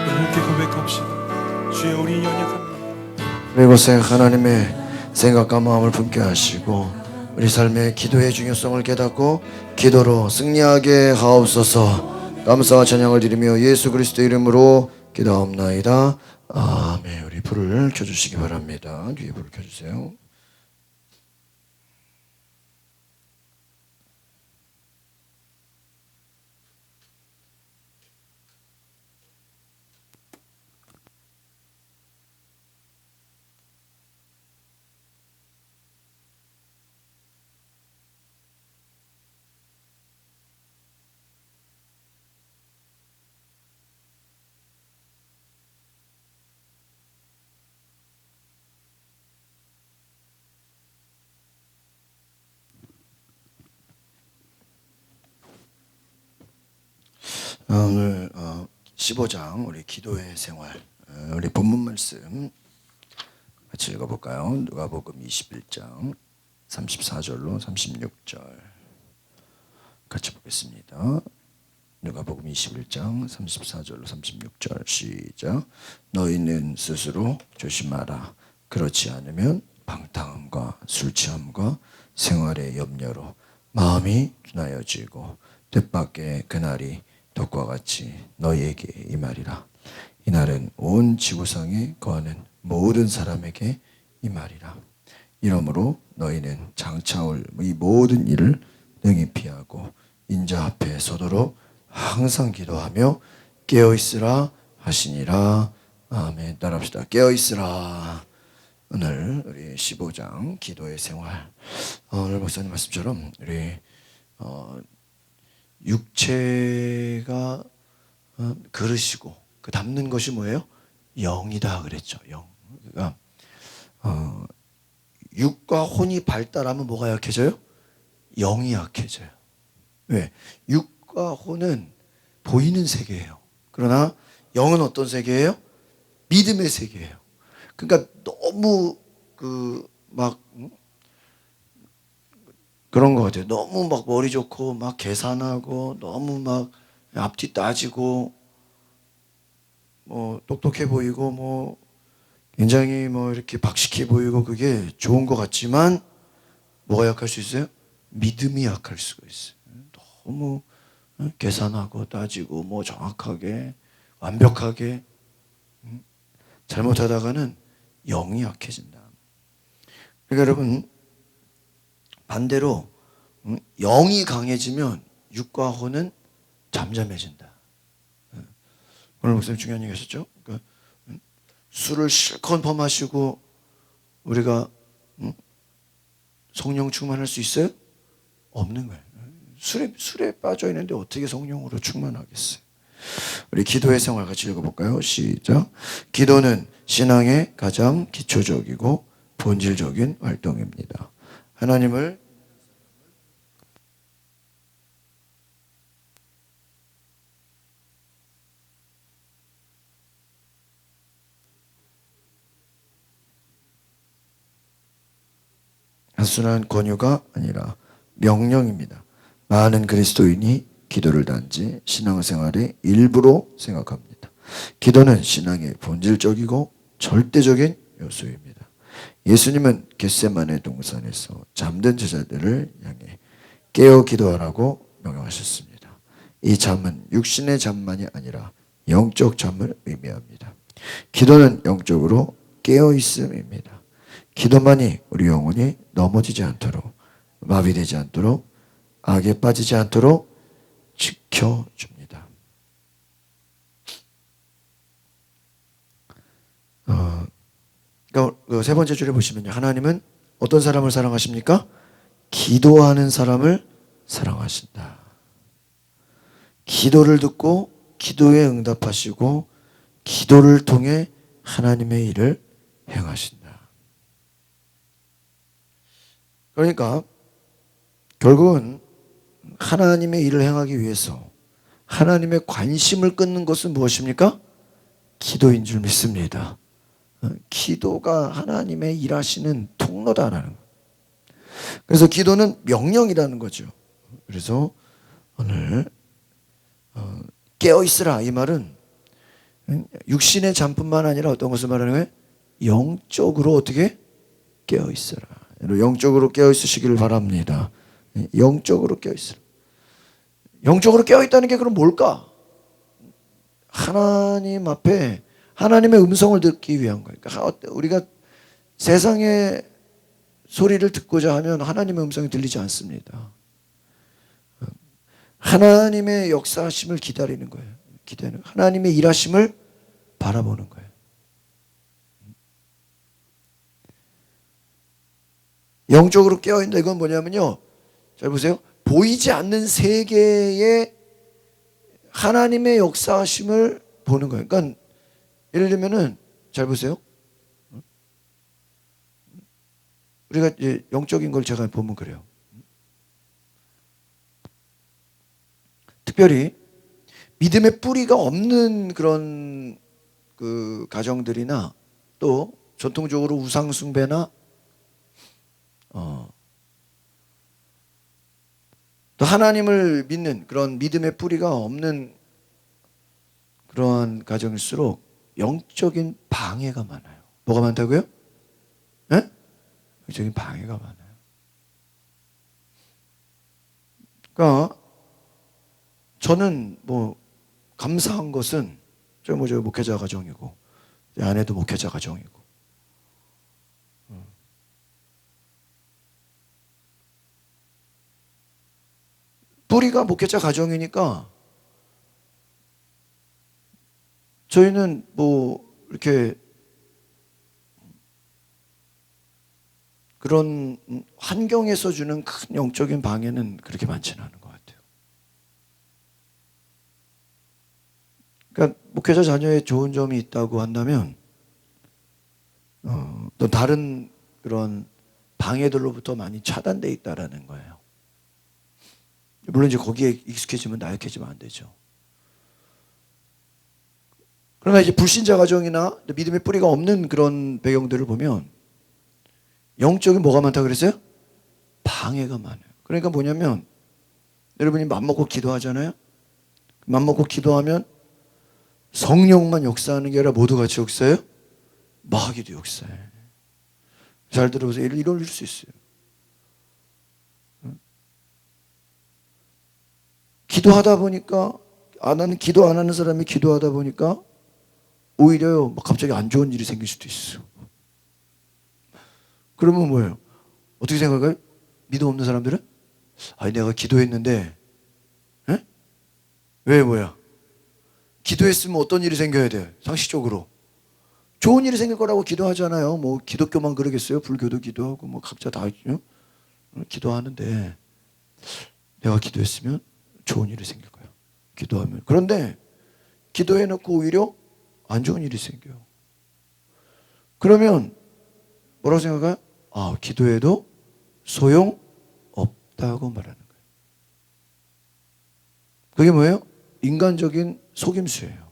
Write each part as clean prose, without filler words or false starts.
함께 고백합시다. 주여 우리 연약합니다. 이곳에 하나님의 생각과 마음을 품게 하시고 우리 삶의 기도의 중요성을 깨닫고 기도로 승리하게 하옵소서. 감사와 찬양을 드리며 예수 그리스도 이름으로 기도하옵나이다. 아멘. 우리 불을 켜주시기 바랍니다. 뒤에 불을 켜주세요. 오늘 15장 우리 기도의 생활 우리 본문 말씀 같이 읽어볼까요? 누가복음 21장 34절로 36절 같이 보겠습니다. 누가복음 21장 34절로 36절 시작. 너희는 스스로 조심하라. 그렇지 않으면 방탕함과 술취함과 생활의 염려로 마음이 둔하여지고 뜻밖의 그날이 덕과 같이 너희에게 임하리라. 이날은 온 지구상에 거하는 모든 사람에게 임하리라. 이러므로 너희는 장차 올 이 모든 일을 능히 피하고 인자 앞에 서도록 항상 기도하며 깨어있으라 하시니라. 아멘. 따라합시다. 깨어있으라. 오늘 우리 15장 기도의 생활, 오늘 목사님 말씀처럼 우리 육체가 그릇이고 그 담는 것이 뭐예요? 영이다 그랬죠. 영. 그러니까 육과 혼이 발달하면 뭐가 약해져요? 영이 약해져요. 왜? 육과 혼은 보이는 세계예요. 그러나 영은 어떤 세계예요? 믿음의 세계예요. 그러니까 너무 그런 것 같아요. 너무 막 머리 좋고 막 계산하고 너무 막 앞뒤 따지고 뭐 똑똑해 보이고 뭐 굉장히 뭐 이렇게 박식해 보이고 그게 좋은 것 같지만 뭐가 약할 수 있어요? 믿음이 약할 수가 있어요. 너무 계산하고 따지고 뭐 정확하게 완벽하게 잘못하다가는 영이 약해진다. 그러니까 여러분 반대로 영이 강해지면 육과 혼은 잠잠해진다. 오늘 목사님 중요한 얘기 하셨죠? 그러니까 술을 실컷 퍼마시고 우리가 성령 충만할 수 있어요? 없는 거예요. 술에 빠져 있는데 어떻게 성령으로 충만하겠어요? 우리 기도의 생활 같이 읽어볼까요? 시작. 기도는 신앙의 가장 기초적이고 본질적인 활동입니다. 하나님을 단순한 권유가 아니라 명령입니다. 많은 그리스도인이 기도를 단지 신앙생활의 일부로 생각합니다. 기도는 신앙의 본질적이고 절대적인 요소입니다. 예수님은 겟세마네 동산에서 잠든 제자들을 향해 깨어 기도하라고 명령하셨습니다. 이 잠은 육신의 잠만이 아니라 영적 잠을 의미합니다. 기도는 영적으로 깨어 있음입니다. 기도만이 우리 영혼이 넘어지지 않도록, 마비되지 않도록, 악에 빠지지 않도록 지켜줍니다. 그러니까 그 세 번째 줄에 보시면요, 하나님은 어떤 사람을 사랑하십니까? 기도하는 사람을 사랑하신다. 기도를 듣고 기도에 응답하시고 기도를 통해 하나님의 일을 행하신다. 그러니까 결국은 하나님의 일을 행하기 위해서 하나님의 관심을 끊는 것은 무엇입니까? 기도인 줄 믿습니다. 기도가 하나님의 일하시는 통로다라는 거예요. 그래서 기도는 명령이라는 거죠. 그래서 오늘 깨어 있으라 이 말은 육신의 잠뿐만 아니라 어떤 것을 말하는 거예요? 영적으로 어떻게 깨어 있으라. 영적으로 깨어 있으시기를 바랍니다. 영적으로 깨어 있으라. 영적으로 깨어 있다는 게 그럼 뭘까? 하나님 앞에 하나님의 음성을 듣기 위한 거예요. 그러니까 우리가 세상의 소리를 듣고자 하면 하나님의 음성이 들리지 않습니다. 하나님의 역사하심을 기다리는 거예요. 기다리는 거예요. 하나님의 일하심을 바라보는 거예요. 영적으로 깨어있다 이건 뭐냐면요. 잘 보세요. 보이지 않는 세계에 하나님의 역사하심을 보는 거예요. 그러니까 예를 들면은 잘 보세요. 우리가 이제 영적인 걸 제가 보면 그래요. 특별히 믿음의 뿌리가 없는 그런 그 가정들이나 또 전통적으로 우상 숭배나 또 하나님을 믿는 그런 믿음의 뿌리가 없는 그러한 가정일수록 영적인 방해가 많아요. 뭐가 많다고요? 네? 영적인 방해가 많아요. 그러니까 저는 뭐 감사한 것은 저 목회자 가정이고 제 아내도 목회자 가정이고 뿌리가 목회자 가정이니까 저희는 뭐 이렇게 그런 환경에서 주는 큰 영적인 방해는 그렇게 많지는 않은 것 같아요. 그러니까 목회자 자녀의 좋은 점이 있다고 한다면 또 다른 그런 방해들로부터 많이 차단돼 있다라는 거예요. 물론 이제 거기에 익숙해지면 나약해지면 안 되죠. 그러나 이제 불신자 가정이나 믿음의 뿌리가 없는 그런 배경들을 보면 영적인 뭐가 많다 그랬어요? 방해가 많아요. 그러니까 뭐냐면 여러분이 맘먹고 기도하잖아요. 맘먹고 기도하면 성령만 역사하는 게 아니라 모두 같이 역사해요? 마귀도 역사해. 잘 들어보세요. 이럴 수 있어요. 기도하다 보니까 나는 기도 안 하는 사람이 기도하다 보니까 오히려 막 갑자기 안 좋은 일이 생길 수도 있어. 그러면 뭐예요? 어떻게 생각해요? 믿음 없는 사람들은? 아니 내가 기도했는데 에? 왜 뭐야? 기도했으면 어떤 일이 생겨야 돼요? 상식적으로 좋은 일이 생길 거라고 기도하잖아요. 뭐 기독교만 그러겠어요? 불교도 기도하고 뭐 각자 다 기도하는데 내가 기도했으면 좋은 일이 생길 거야. 기도하면. 그런데 기도해놓고 오히려 안 좋은 일이 생겨요. 그러면 뭐라고 생각해요? 기도해도 소용 없다고 말하는 거예요. 그게 뭐예요? 인간적인 속임수예요.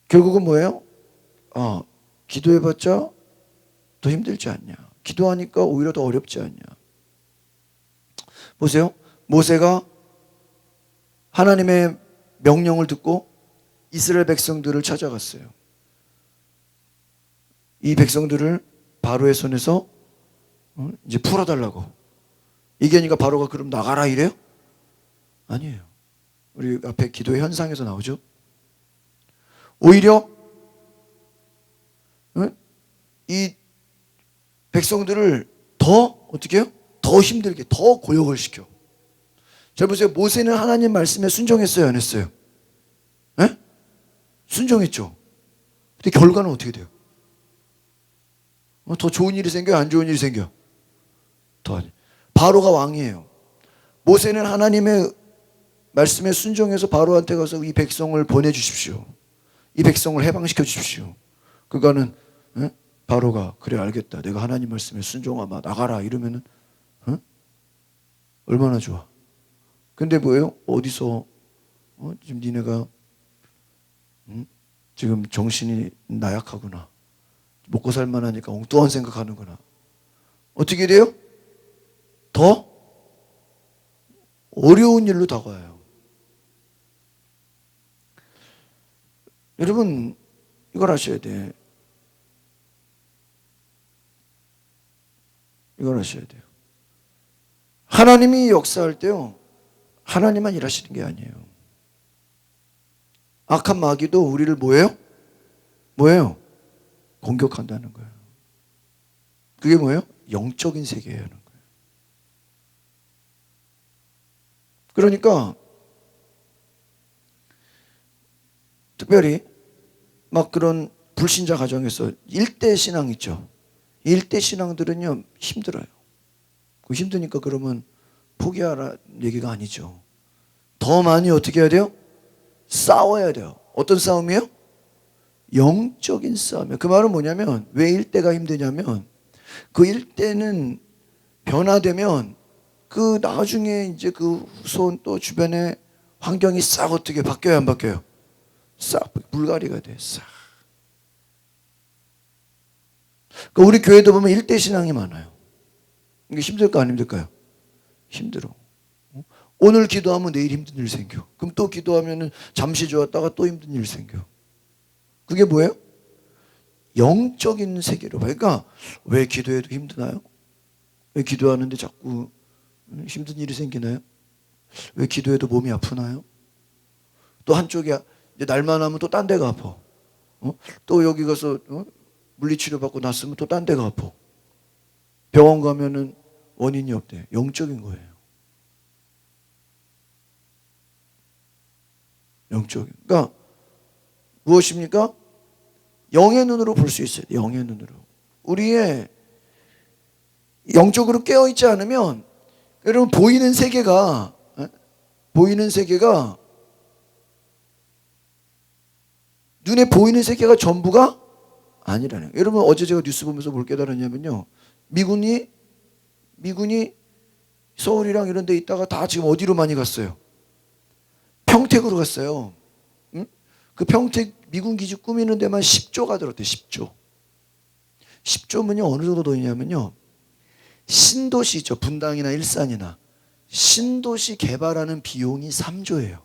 결국은 뭐예요? 기도해봤자 더 힘들지 않냐? 기도하니까 오히려 더 어렵지 않냐? 보세요. 모세가 하나님의 명령을 듣고 이스라엘 백성들을 찾아갔어요. 이 백성들을 바로의 손에서 이제 풀어달라고. 이게니까 바로가 그럼 나가라 이래요? 아니에요. 우리 앞에 기도의 현상에서 나오죠. 오히려 이 백성들을 더 어떻게 해요? 더 힘들게 더 고역을 시켜. 잘 보세요. 모세는 하나님 말씀에 순종했어요? 안 했어요? 네? 순종했죠. 근데 결과는 어떻게 돼요? 더 좋은 일이 생겨요? 안 좋은 일이 생겨요? 바로가 왕이에요. 모세는 하나님의 말씀에 순종해서 바로한테 가서 이 백성을 보내주십시오. 이 백성을 해방시켜 주십시오. 그거는 바로가 그래 알겠다. 내가 하나님 말씀에 순종하마 나가라 이러면은 얼마나 좋아. 근데 뭐예요? 어디서 지금 니네가 지금 정신이 나약하구나. 먹고 살만하니까 엉뚱한 생각하는구나. 어떻게 돼요? 더 어려운 일로 다가와요. 여러분 이걸 아셔야 돼. 이걸 아셔야 돼요. 하나님이 역사할 때요, 하나님만 일하시는 게 아니에요. 악한 마귀도 우리를 뭐예요? 뭐예요? 공격한다는 거예요. 그게 뭐예요? 영적인 세계라는 거예요. 그러니까 특별히 막 그런 불신자 가정에서 일대 신앙 있죠. 일대 신앙들은요 힘들어요. 그 힘드니까 그러면 포기하라 얘기가 아니죠. 더 많이 어떻게 해야 돼요? 싸워야 돼요. 어떤 싸움이에요? 영적인 싸움이에요. 그 말은 뭐냐면 왜 일대가 힘드냐면 그 일대는 변화되면 그 나중에 이제 그 후손 또 주변에 환경이 싹 어떻게 바뀌어요, 안 바뀌어요? 싹 물갈이가 돼. 싹. 그러니까 우리 교회도 보면 일대 신앙이 많아요. 이게 힘들까 안 힘들까요? 힘들어. 오늘 기도하면 내일 힘든 일 생겨. 그럼 또 기도하면 잠시 좋았다가 또 힘든 일 생겨. 그게 뭐예요? 영적인 세계로 봐요. 그러니까 왜 기도해도 힘드나요? 왜 기도하는데 자꾸 힘든 일이 생기나요? 왜 기도해도 몸이 아프나요? 또 한쪽이 이제 날만 하면 또 딴 데가 아파. 또 여기 가서 물리치료 받고 났으면 또 딴 데가 아파. 병원 가면은 원인이 없대. 영적인 거예요. 영적인. 그러니까 무엇입니까? 영의 눈으로 볼 수 있어요. 영의 눈으로. 우리의 영적으로 깨어있지 않으면 여러분 보이는 세계가 눈에 보이는 세계가 전부가 아니라는 거예요. 여러분 어제 제가 뉴스 보면서 뭘 깨달았냐면요. 미군이 서울이랑 이런 데 있다가 다 지금 어디로 많이 갔어요? 평택으로 갔어요. 응? 그 평택 미군 기지 꾸미는 데만 10조가 들었대요. 10조. 10조면요 어느 정도 돈이냐면요. 신도시 있죠. 분당이나 일산이나 신도시 개발하는 비용이 3조예요.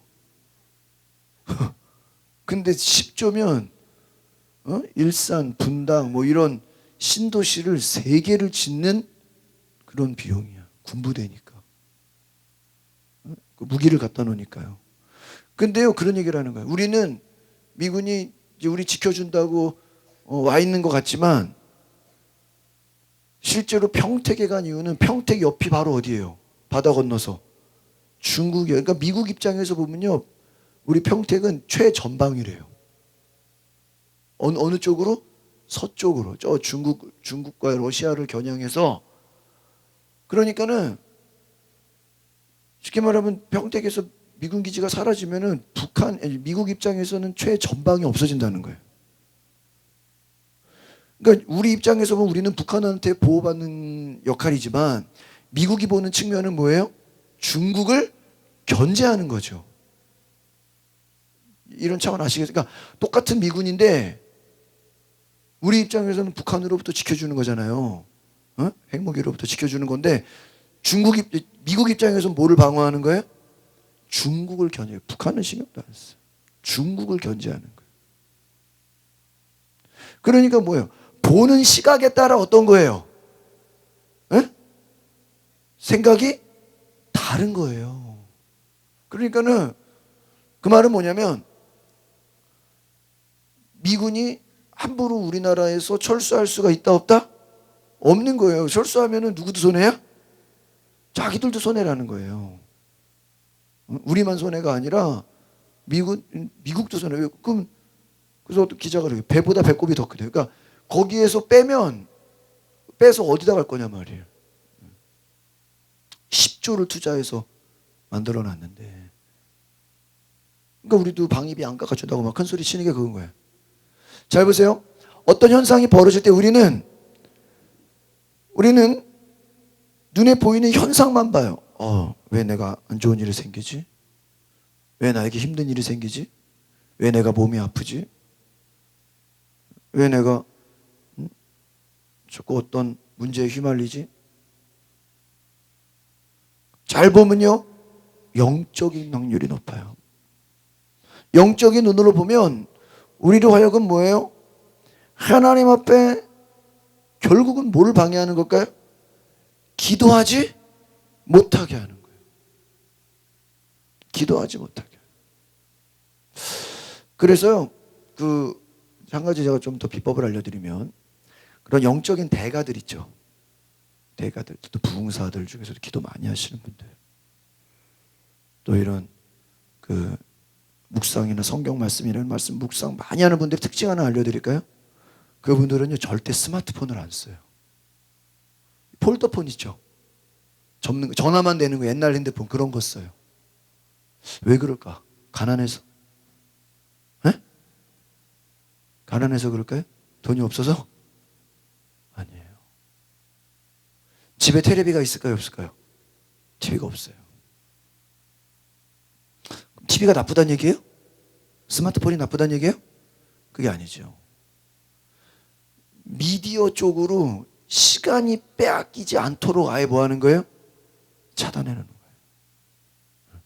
근데 10조면 일산, 분당 뭐 이런 신도시를 3개를 짓는 그런 비용이야. 군부대니까. 그 무기를 갖다 놓으니까요. 근데요 그런 얘기를 하는 거예요. 우리는 미군이 이제 우리 지켜준다고 와 있는 것 같지만 실제로 평택에 간 이유는 평택 옆이 바로 어디예요? 바다 건너서 중국이에요. 그러니까 미국 입장에서 보면요 우리 평택은 최전방이래요. 어느 쪽으로? 서쪽으로. 저 중국과 러시아를 겨냥해서. 그러니까는 쉽게 말하면 평택에서 미군 기지가 사라지면은 미국 입장에서는 최전방이 없어진다는 거예요. 그러니까 우리 입장에서 보면 우리는 북한한테 보호받는 역할이지만 미국이 보는 측면은 뭐예요? 중국을 견제하는 거죠. 이런 차원 아시겠어요? 그러니까 똑같은 미군인데 우리 입장에서는 북한으로부터 지켜주는 거잖아요. 핵무기로부터 지켜주는 건데 미국 입장에서는 뭐를 방어하는 거예요? 중국을 견제해요. 북한은 신경도 안 써요. 중국을 견제하는 거예요. 그러니까 뭐예요? 보는 시각에 따라 어떤 거예요? 생각이 다른 거예요. 그러니까는 그 말은 뭐냐면 미군이 함부로 우리나라에서 철수할 수가 있다 없다? 없는 거예요. 철수하면은 누구도 손해야? 자기들도 손해라는 거예요. 우리만 손해가 아니라 미국도 손해. 그럼 그래서 기자가 그래요. 배보다 배꼽이 더 크대요. 그러니까 거기에서 빼서 어디다 갈 거냐 말이에요. 10조를 투자해서 만들어 놨는데. 그러니까 우리도 방위비 안 깎아준다고 막 큰 소리 치는 게 그건 거예요. 잘 보세요. 어떤 현상이 벌어질 때 우리는 눈에 보이는 현상만 봐요. 왜 내가 안 좋은 일이 생기지? 왜 나에게 힘든 일이 생기지? 왜 내가 몸이 아프지? 왜 내가 자꾸 어떤 문제에 휘말리지? 잘 보면요, 영적인 확률이 높아요. 영적인 눈으로 보면 우리로 하여금 뭐예요? 하나님 앞에 결국은 뭐를 방해하는 걸까요? 기도하지 못하게 하는 거예요. 기도하지 못하게. 그래서요, 한 가지 제가 좀 더 비법을 알려드리면, 그런 영적인 대가들 있죠. 대가들, 또 부흥사들 중에서도 기도 많이 하시는 분들, 또 이런 묵상이나 성경 말씀, 이런 말씀 묵상 많이 하는 분들의 특징 하나 알려드릴까요? 그분들은요, 절대 스마트폰을 안 써요. 폴더폰 있죠. 접는 거, 전화만 되는 거, 옛날 핸드폰 그런 거 써요. 왜 그럴까? 가난해서? 에? 가난해서 그럴까요? 돈이 없어서? 아니에요. 집에 테레비가 있을까요, 없을까요? TV가 없어요. TV가 나쁘다는 얘기예요? 스마트폰이 나쁘다는 얘기예요? 그게 아니죠. 미디어 쪽으로 시간이 빼앗기지 않도록 아예 뭐 하는 거예요? 차단해 놓는 거예요.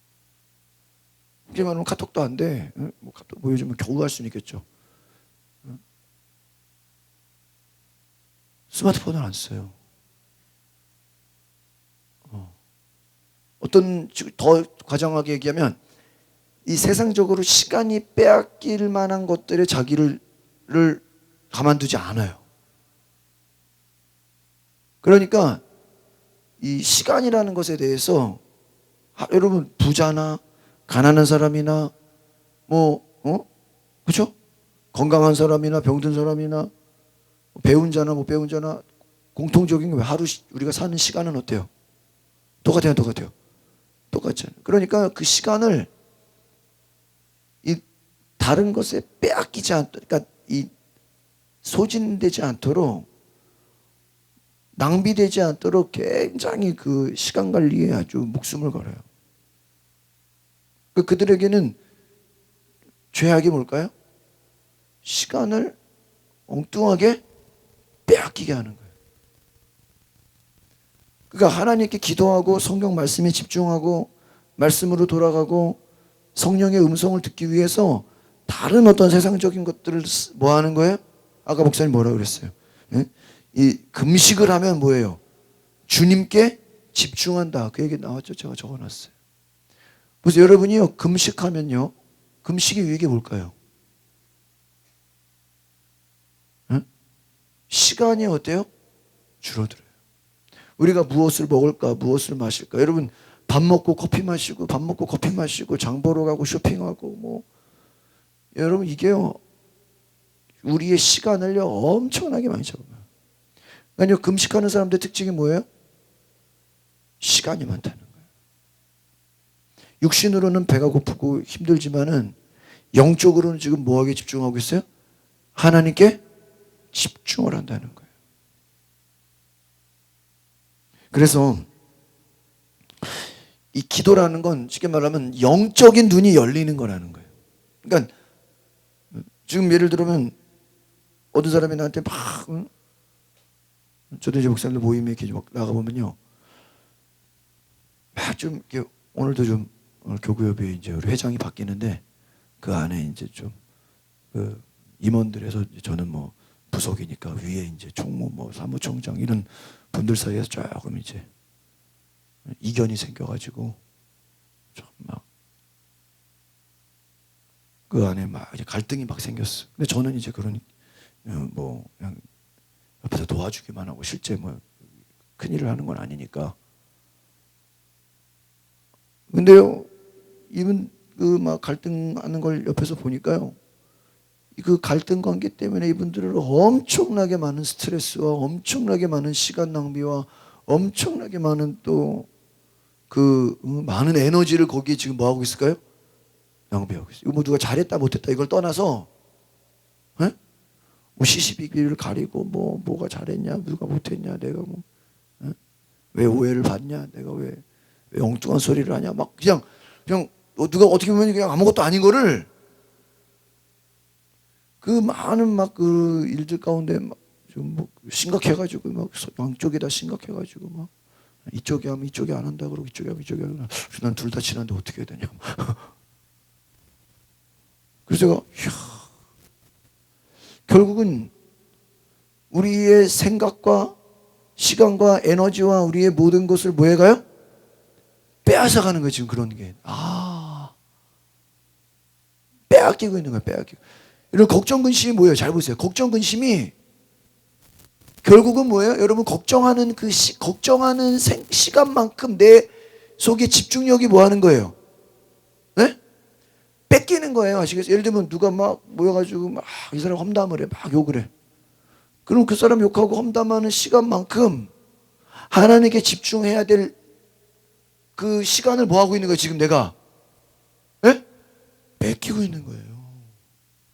이렇게 말하면 카톡도 안 돼. 카톡 요즘은 겨우 할 수는 있겠죠. 스마트폰을 안 써요. 어떤 더 과장하게 얘기하면, 이 세상적으로 시간이 빼앗길 만한 것들에 자기를 가만두지 않아요. 그러니까 이 시간이라는 것에 대해서, 여러분 부자나 가난한 사람이나 그렇죠? 건강한 사람이나 병든 사람이나 배운 자나 못 배운 자나 공통적인 게, 하루 우리가 사는 시간은 어때요? 똑같아요, 똑같아요. 똑같잖아요. 그러니까 그 시간을 이 다른 것에 빼앗기지 그러니까 이 소진되지 않도록, 낭비되지 않도록 굉장히 그 시간 관리에 아주 목숨을 걸어요. 그들에게는 죄악이 뭘까요? 시간을 엉뚱하게 빼앗기게 하는 거예요. 그러니까 하나님께 기도하고 성경 말씀에 집중하고 말씀으로 돌아가고 성령의 음성을 듣기 위해서 다른 어떤 세상적인 것들을 뭐 하는 거예요? 아까 목사님 뭐라고 그랬어요? 이 금식을 하면 뭐예요? 주님께 집중한다. 그 얘기 나왔죠? 제가 적어놨어요. 그래서 여러분이요, 금식하면요, 금식의 유익이 뭘까요? 시간이 어때요? 줄어들어요. 우리가 무엇을 먹을까, 무엇을 마실까. 여러분 밥 먹고 커피 마시고, 밥 먹고 커피 마시고, 장 보러 가고 쇼핑하고 여러분 이게요, 우리의 시간을요 엄청나게 많이 잡아요. 그러니까 금식하는 사람들의 특징이 뭐예요? 시간이 많다는 거예요. 육신으로는 배가 고프고 힘들지만은 영적으로는 지금 뭐하게 집중하고 있어요? 하나님께 집중을 한다는 거예요. 그래서 이 기도라는 건 쉽게 말하면 영적인 눈이 열리는 거라는 거예요. 그러니까 지금 예를 들면 어떤 사람이 나한테 막, 저도 이제 목사님들 모임에 이렇게 나가보면요, 막 좀 이렇게, 오늘도 좀 오늘 교구협의회 이제 우리 회장이 바뀌는데 그 안에 이제 좀 임원들에서, 저는 뭐 부속이니까 위에 이제 총무 사무총장 이런 분들 사이에서 조금 이제 이견이 생겨가지고 좀 막 그 안에 막 이제 갈등이 막 생겼어. 근데 저는 이제 그런 그냥 옆에서 도와주기만 하고 실제 큰일을 하는 건 아니니까. 근데요, 이분 막 갈등하는 걸 옆에서 보니까요, 그 갈등 관계 때문에 이분들은 엄청나게 많은 스트레스와 엄청나게 많은 시간 낭비와 엄청나게 많은 또 많은 에너지를 거기에 지금 뭐 하고 있을까요? 낭비하고 있어요. 이거 누가 잘했다 못했다 이걸 떠나서 시시비비를 가리고 뭐가 잘했냐, 누가 못했냐, 내가 왜 오해를 받냐, 내가 왜 엉뚱한 소리를 하냐, 막 그냥 누가 어떻게 보면 그냥 아무것도 아닌 거를 그 많은 일들 가운데 좀 심각해가지고 양쪽이 다 심각해가지고 이쪽에 하면 이쪽에 안 한다 그러고 이쪽에 하면 이쪽에 안 한다. 난 둘 다 친한데 어떻게 해야 되냐. 그래서 제가 결국은 우리의 생각과 시간과 에너지와 우리의 모든 것을 뭐 해가요? 빼앗아가는 거예요. 지금 그런 게. 빼앗기고 있는 거예요. 빼앗기고. 이런 걱정 근심이 뭐예요? 잘 보세요. 걱정 근심이 결국은 뭐예요? 여러분 걱정하는 그 걱정하는 시간만큼 내 속에 집중력이 뭐 하는 거예요? 네? 뺏기는 거예요. 아시겠어요? 예를 들면 누가 막 모여가지고 막 이 사람 험담을 해. 막 욕을 해. 그럼 그 사람 욕하고 험담하는 시간만큼 하나님께 집중해야 될 그 시간을 뭐 하고 있는 거예요? 지금 내가 네? 뺏기고 있는 거예요.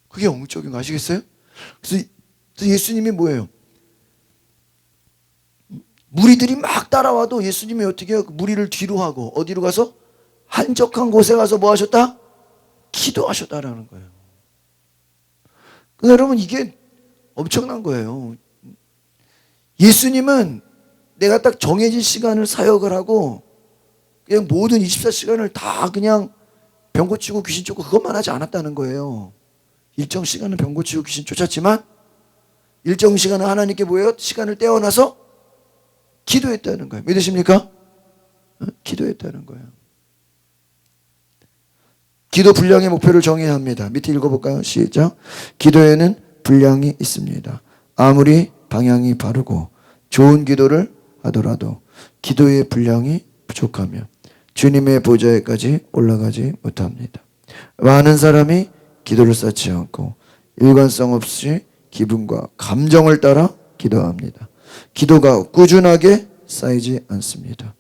그게 영적인 거 아시겠어요? 그래서 예수님이 뭐예요? 무리들이 막 따라와도 예수님이 어떻게 해요? 무리를 뒤로 하고 어디로 가서? 한적한 곳에 가서 뭐 하셨다? 기도하셨다라는 거예요. 여러분 이게 엄청난 거예요. 예수님은 내가 딱 정해진 시간을 사역을 하고 그냥 모든 24시간을 다 그냥 병 고치고 귀신 쫓고 그것만 하지 않았다는 거예요. 일정 시간은 병 고치고 귀신 쫓았지만 일정 시간은 하나님께 뭐예요? 시간을 떼어놔서 기도했다는 거예요. 믿으십니까? 기도했다는 거예요. 기도 분량의 목표를 정해야 합니다. 밑에 읽어볼까요? 시작. 기도에는 분량이 있습니다. 아무리 방향이 바르고 좋은 기도를 하더라도 기도의 분량이 부족하면 주님의 보좌에까지 올라가지 못합니다. 많은 사람이 기도를 쌓지 않고 일관성 없이 기분과 감정을 따라 기도합니다. 기도가 꾸준하게 쌓이지 않습니다.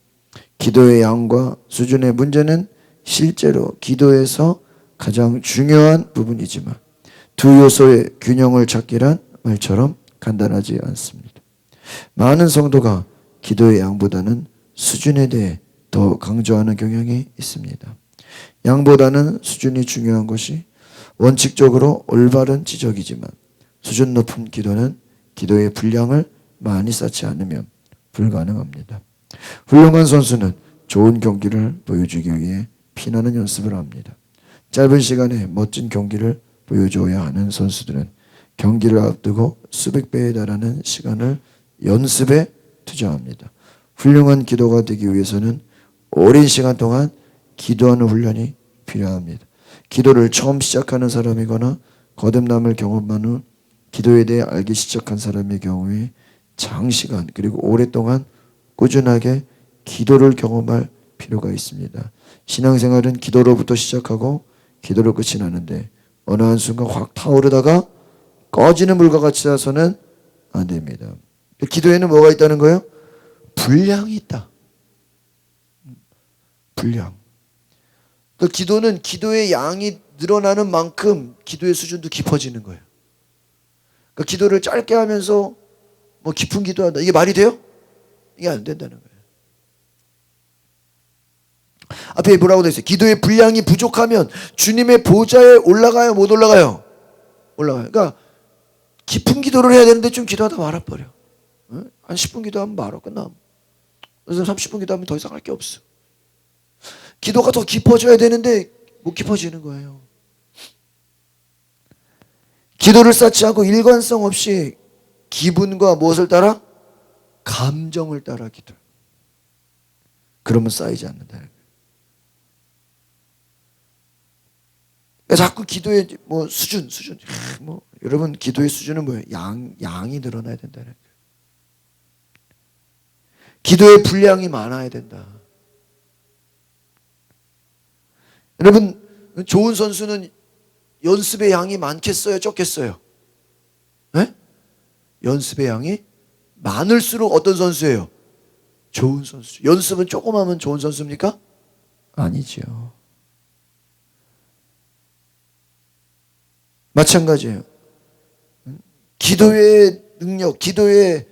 기도의 양과 수준의 문제는 실제로 기도에서 가장 중요한 부분이지만 두 요소의 균형을 찾기란 말처럼 간단하지 않습니다. 많은 성도가 기도의 양보다는 수준에 대해 더 강조하는 경향이 있습니다. 양보다는 수준이 중요한 것이 원칙적으로 올바른 지적이지만 수준 높은 기도는 기도의 분량을 많이 쌓지 않으면 불가능합니다. 훌륭한 선수는 좋은 경기를 보여주기 위해 피나는 연습을 합니다. 짧은 시간에 멋진 경기를 보여줘야 하는 선수들은 경기를 앞두고 수백 배에 달하는 시간을 연습에 투자합니다. 훌륭한 기도가 되기 위해서는 오랜 시간 동안 기도하는 훈련이 필요합니다. 기도를 처음 시작하는 사람이거나 거듭남을 경험한 후 기도에 대해 알기 시작한 사람의 경우에 장시간 그리고 오랫동안 꾸준하게 기도를 경험할 필요가 있습니다. 신앙생활은 기도로부터 시작하고 기도로 끝이 나는데 어느 한순간 확 타오르다가 꺼지는 물과 같이 해서는 안 됩니다. 기도에는 뭐가 있다는 거예요? 분량이 있다. 분량. 그 기도는 기도의 양이 늘어나는 만큼 기도의 수준도 깊어지는 거예요. 그러니까 기도를 짧게 하면서 뭐 깊은 기도한다. 이게 말이 돼요? 이게 안 된다는 거예요. 앞에 뭐라고 되어 있어요? 기도의 분량이 부족하면 주님의 보좌에 올라가요? 못 올라가요? 올라가요. 그러니까 깊은 기도를 해야 되는데 좀 기도하다 말아버려. 한 10분 기도하면 말아. 끝나. 그래서 30분 기도하면 더 이상 할 게 없어. 기도가 더 깊어져야 되는데 못 깊어지는 거예요. 기도를 쌓지 않고 일관성 없이 기분과 무엇을 따라? 감정을 따라 기도. 그러면 쌓이지 않는다는 거예요. 자꾸 기도의 뭐 수준. 뭐 여러분 기도의 수준은 뭐예요? 양이 늘어나야 된다는 거예요. 기도의 분량이 많아야 된다. 여러분 좋은 선수는 연습의 양이 많겠어요? 적겠어요? 네? 연습의 양이 많을수록 어떤 선수예요? 좋은 선수. 연습은 조금 하면 좋은 선수입니까? 아니죠. 마찬가지예요. 기도의 능력, 기도의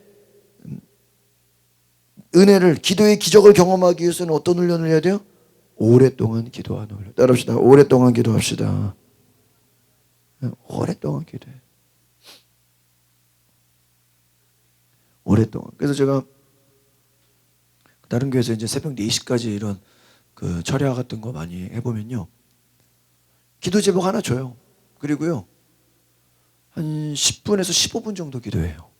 은혜를, 기도의 기적을 경험하기 위해서는 어떤 훈련을 해야 돼요? 오랫동안 기도하는 훈련. 따라합시다. 오랫동안 기도합시다. 오랫동안 기도해. 오랫동안. 그래서 제가 다른 교회에서 이제 새벽 4시까지 이런 그 철야 같은 거 많이 해보면요, 기도 제목 하나 줘요. 그리고요 한 10분에서 15분 정도 기도해요.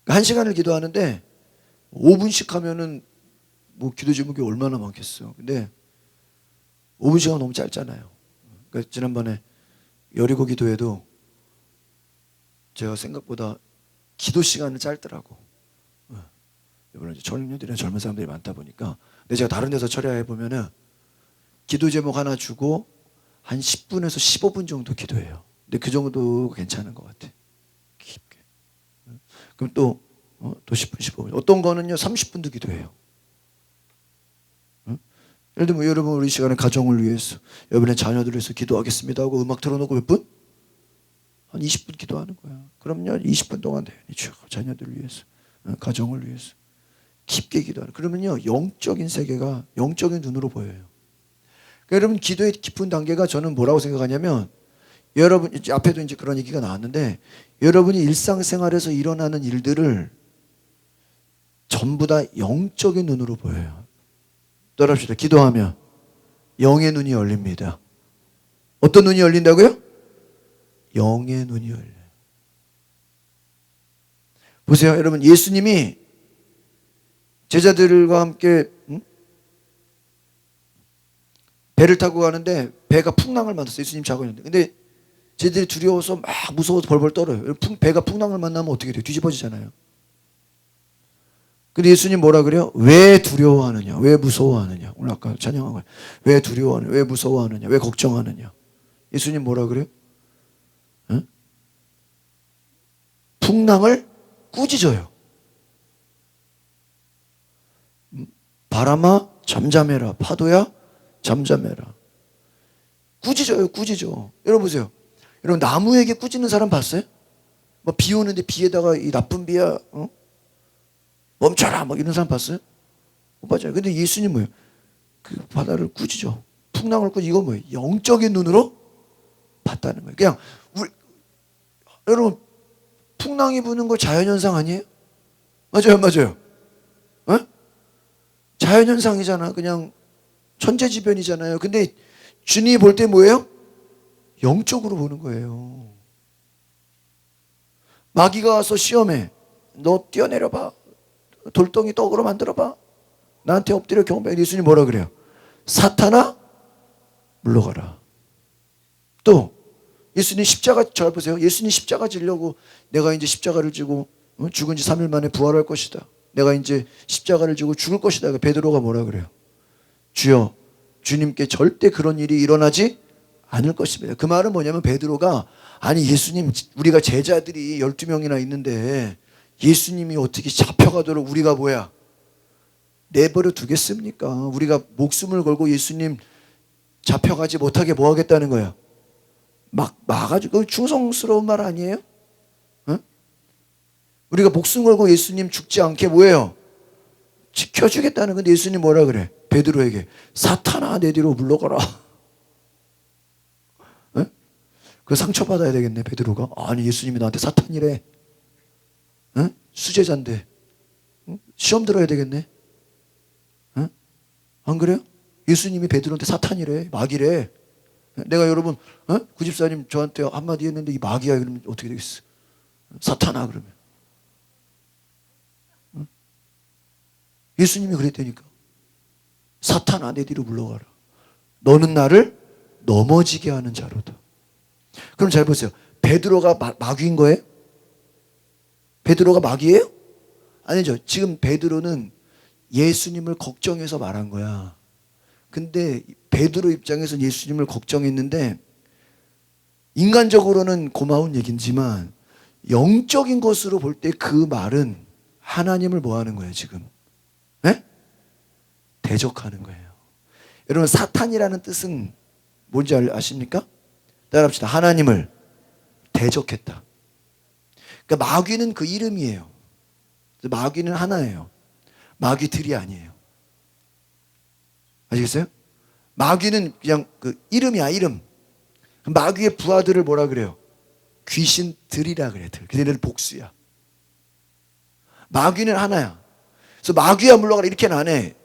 1시간을 기도하는데 5분씩 하면은 뭐 기도 제목이 얼마나 많겠어요. 근데 5분씩은 너무 짧잖아요. 그러니까 지난번에 여리고 기도회도 제가 생각보다 기도 시간은 짧더라고. 이번에 청년들이나 젊은 사람들이 많다 보니까. 근데 제가 다른 데서 철야해 보면은 기도 제목 하나 주고 한 10분에서 15분 정도 기도해요. 근데 그 정도 괜찮은 것 같아. 깊게. 그럼 또 10분, 15분. 어떤 거는요 30분도 기도해요. 예를 들면 여러분 우리 시간에 가정을 위해서, 여러분의 자녀들을 위해서 기도하겠습니다 하고 음악 틀어놓고 몇 분? 한 20분 기도하는 거야. 그럼요 20분 동안 자녀들을 위해서, 가정을 위해서 깊게 기도하는. 그러면요 영적인 세계가 영적인 눈으로 보여요. 그러니까 여러분 기도의 깊은 단계가 저는 뭐라고 생각하냐면, 여러분 이제 앞에도 이제 그런 얘기가 나왔는데, 여러분이 일상생활에서 일어나는 일들을 전부 다 영적인 눈으로 보여요. 따라합시다. 기도하면 영의 눈이 열립니다. 어떤 눈이 열린다고요? 영의 눈이 열려요. 보세요 여러분, 예수님이 제자들과 함께 배를 타고 가는데 배가 풍랑을 만났어요. 예수님 자고 있는데. 근데 쟤들이 두려워서 막 무서워서 벌벌 떨어요. 배가 풍랑을 만나면 어떻게 돼요? 뒤집어지잖아요. 근데 예수님 뭐라 그래요? 왜 두려워하느냐? 왜 무서워하느냐? 오늘 아까 찬양한 거예요. 왜 두려워하느냐? 왜 무서워하느냐? 왜 걱정하느냐? 예수님 뭐라 그래요? 응? 풍랑을 꾸짖어요. 바람아 잠잠해라. 파도야 잠잠해라. 꾸짖어요. 꾸짖어. 여러분 보세요. 여러분 나무에게 꾸짖는 사람 봤어요? 뭐 비 오는데 비에다가 이 나쁜 비야 멈춰라 뭐 이런 사람 봤어요? 못 봤잖아요. 근데 예수님 뭐예요? 그 바다를 꾸짖어. 풍랑을 꾸짖어. 이건 뭐예요? 영적인 눈으로 봤다는 거예요. 그냥 여러분 풍랑이 부는 거 자연현상 아니에요? 맞아요, 맞아요. 어? 자연현상이잖아. 그냥 천재지변이잖아요. 근데 주님이 볼 때 뭐예요? 영적으로 보는 거예요. 마귀가 와서 시험해. 너 뛰어내려봐. 돌덩이 떡으로 만들어봐. 나한테 엎드려 경배해. 예수님 뭐라 그래요? 사탄아 물러가라. 또 예수님 십자가, 잘 보세요. 예수님 십자가 지려고, 내가 이제 십자가를 지고 죽은 지 3일 만에 부활할 것이다. 내가 이제 십자가를 지고 죽을 것이다. 베드로가 뭐라 그래요? 주여, 주님께 절대 그런 일이 일어나지 않을 것입니다. 그 말은 뭐냐면 베드로가, 아니 예수님, 우리가 제자들이 12명이나 있는데 예수님이 어떻게 잡혀가도록 우리가 뭐야? 내버려 두겠습니까? 우리가 목숨을 걸고 예수님 잡혀가지 못하게 뭐 하겠다는 거야? 막아주고. 충성스러운 말 아니에요? 어? 우리가 목숨 걸고 예수님 죽지 않게 뭐예요? 지켜주겠다는 건데 예수님 뭐라 그래? 베드로에게 사탄아 내 뒤로 물러가라. 어? 그 상처받아야 되겠네 베드로가. 아니 예수님이 나한테 사탄이래. 어? 수제자인데 시험 들어야 되겠네. 어? 안 그래요? 예수님이 베드로한테 사탄이래, 마귀래. 내가 여러분 구집사님 저한테 한마디 했는데 이 마귀야 그러면 어떻게 되겠어? 사탄아 그러면. 예수님이 그랬다니까. 사탄아 내 뒤로 물러가라. 너는 나를 넘어지게 하는 자로다. 그럼 잘 보세요. 베드로가 마귀인 거예요? 베드로가 마귀예요? 아니죠. 지금 베드로는 예수님을 걱정해서 말한 거야. 근데 베드로 입장에서 예수님을 걱정했는데 인간적으로는 고마운 얘기지만 영적인 것으로 볼 때 그 말은 하나님을 뭐 하는 거예요 지금? 네? 대적하는 거예요. 여러분 사탄이라는 뜻은 뭔지 아십니까? 따라합시다. 하나님을 대적했다. 그러니까 마귀는 그 이름이에요. 마귀는 하나예요. 마귀들이 아니에요. 아시겠어요? 마귀는 그냥 그 이름이야, 이름. 마귀의 부하들을 뭐라 그래요? 귀신들이라 그래요. 그들은 복수야. 마귀는 하나야. 그래서 마귀야 물러가라 이렇게는 안 해.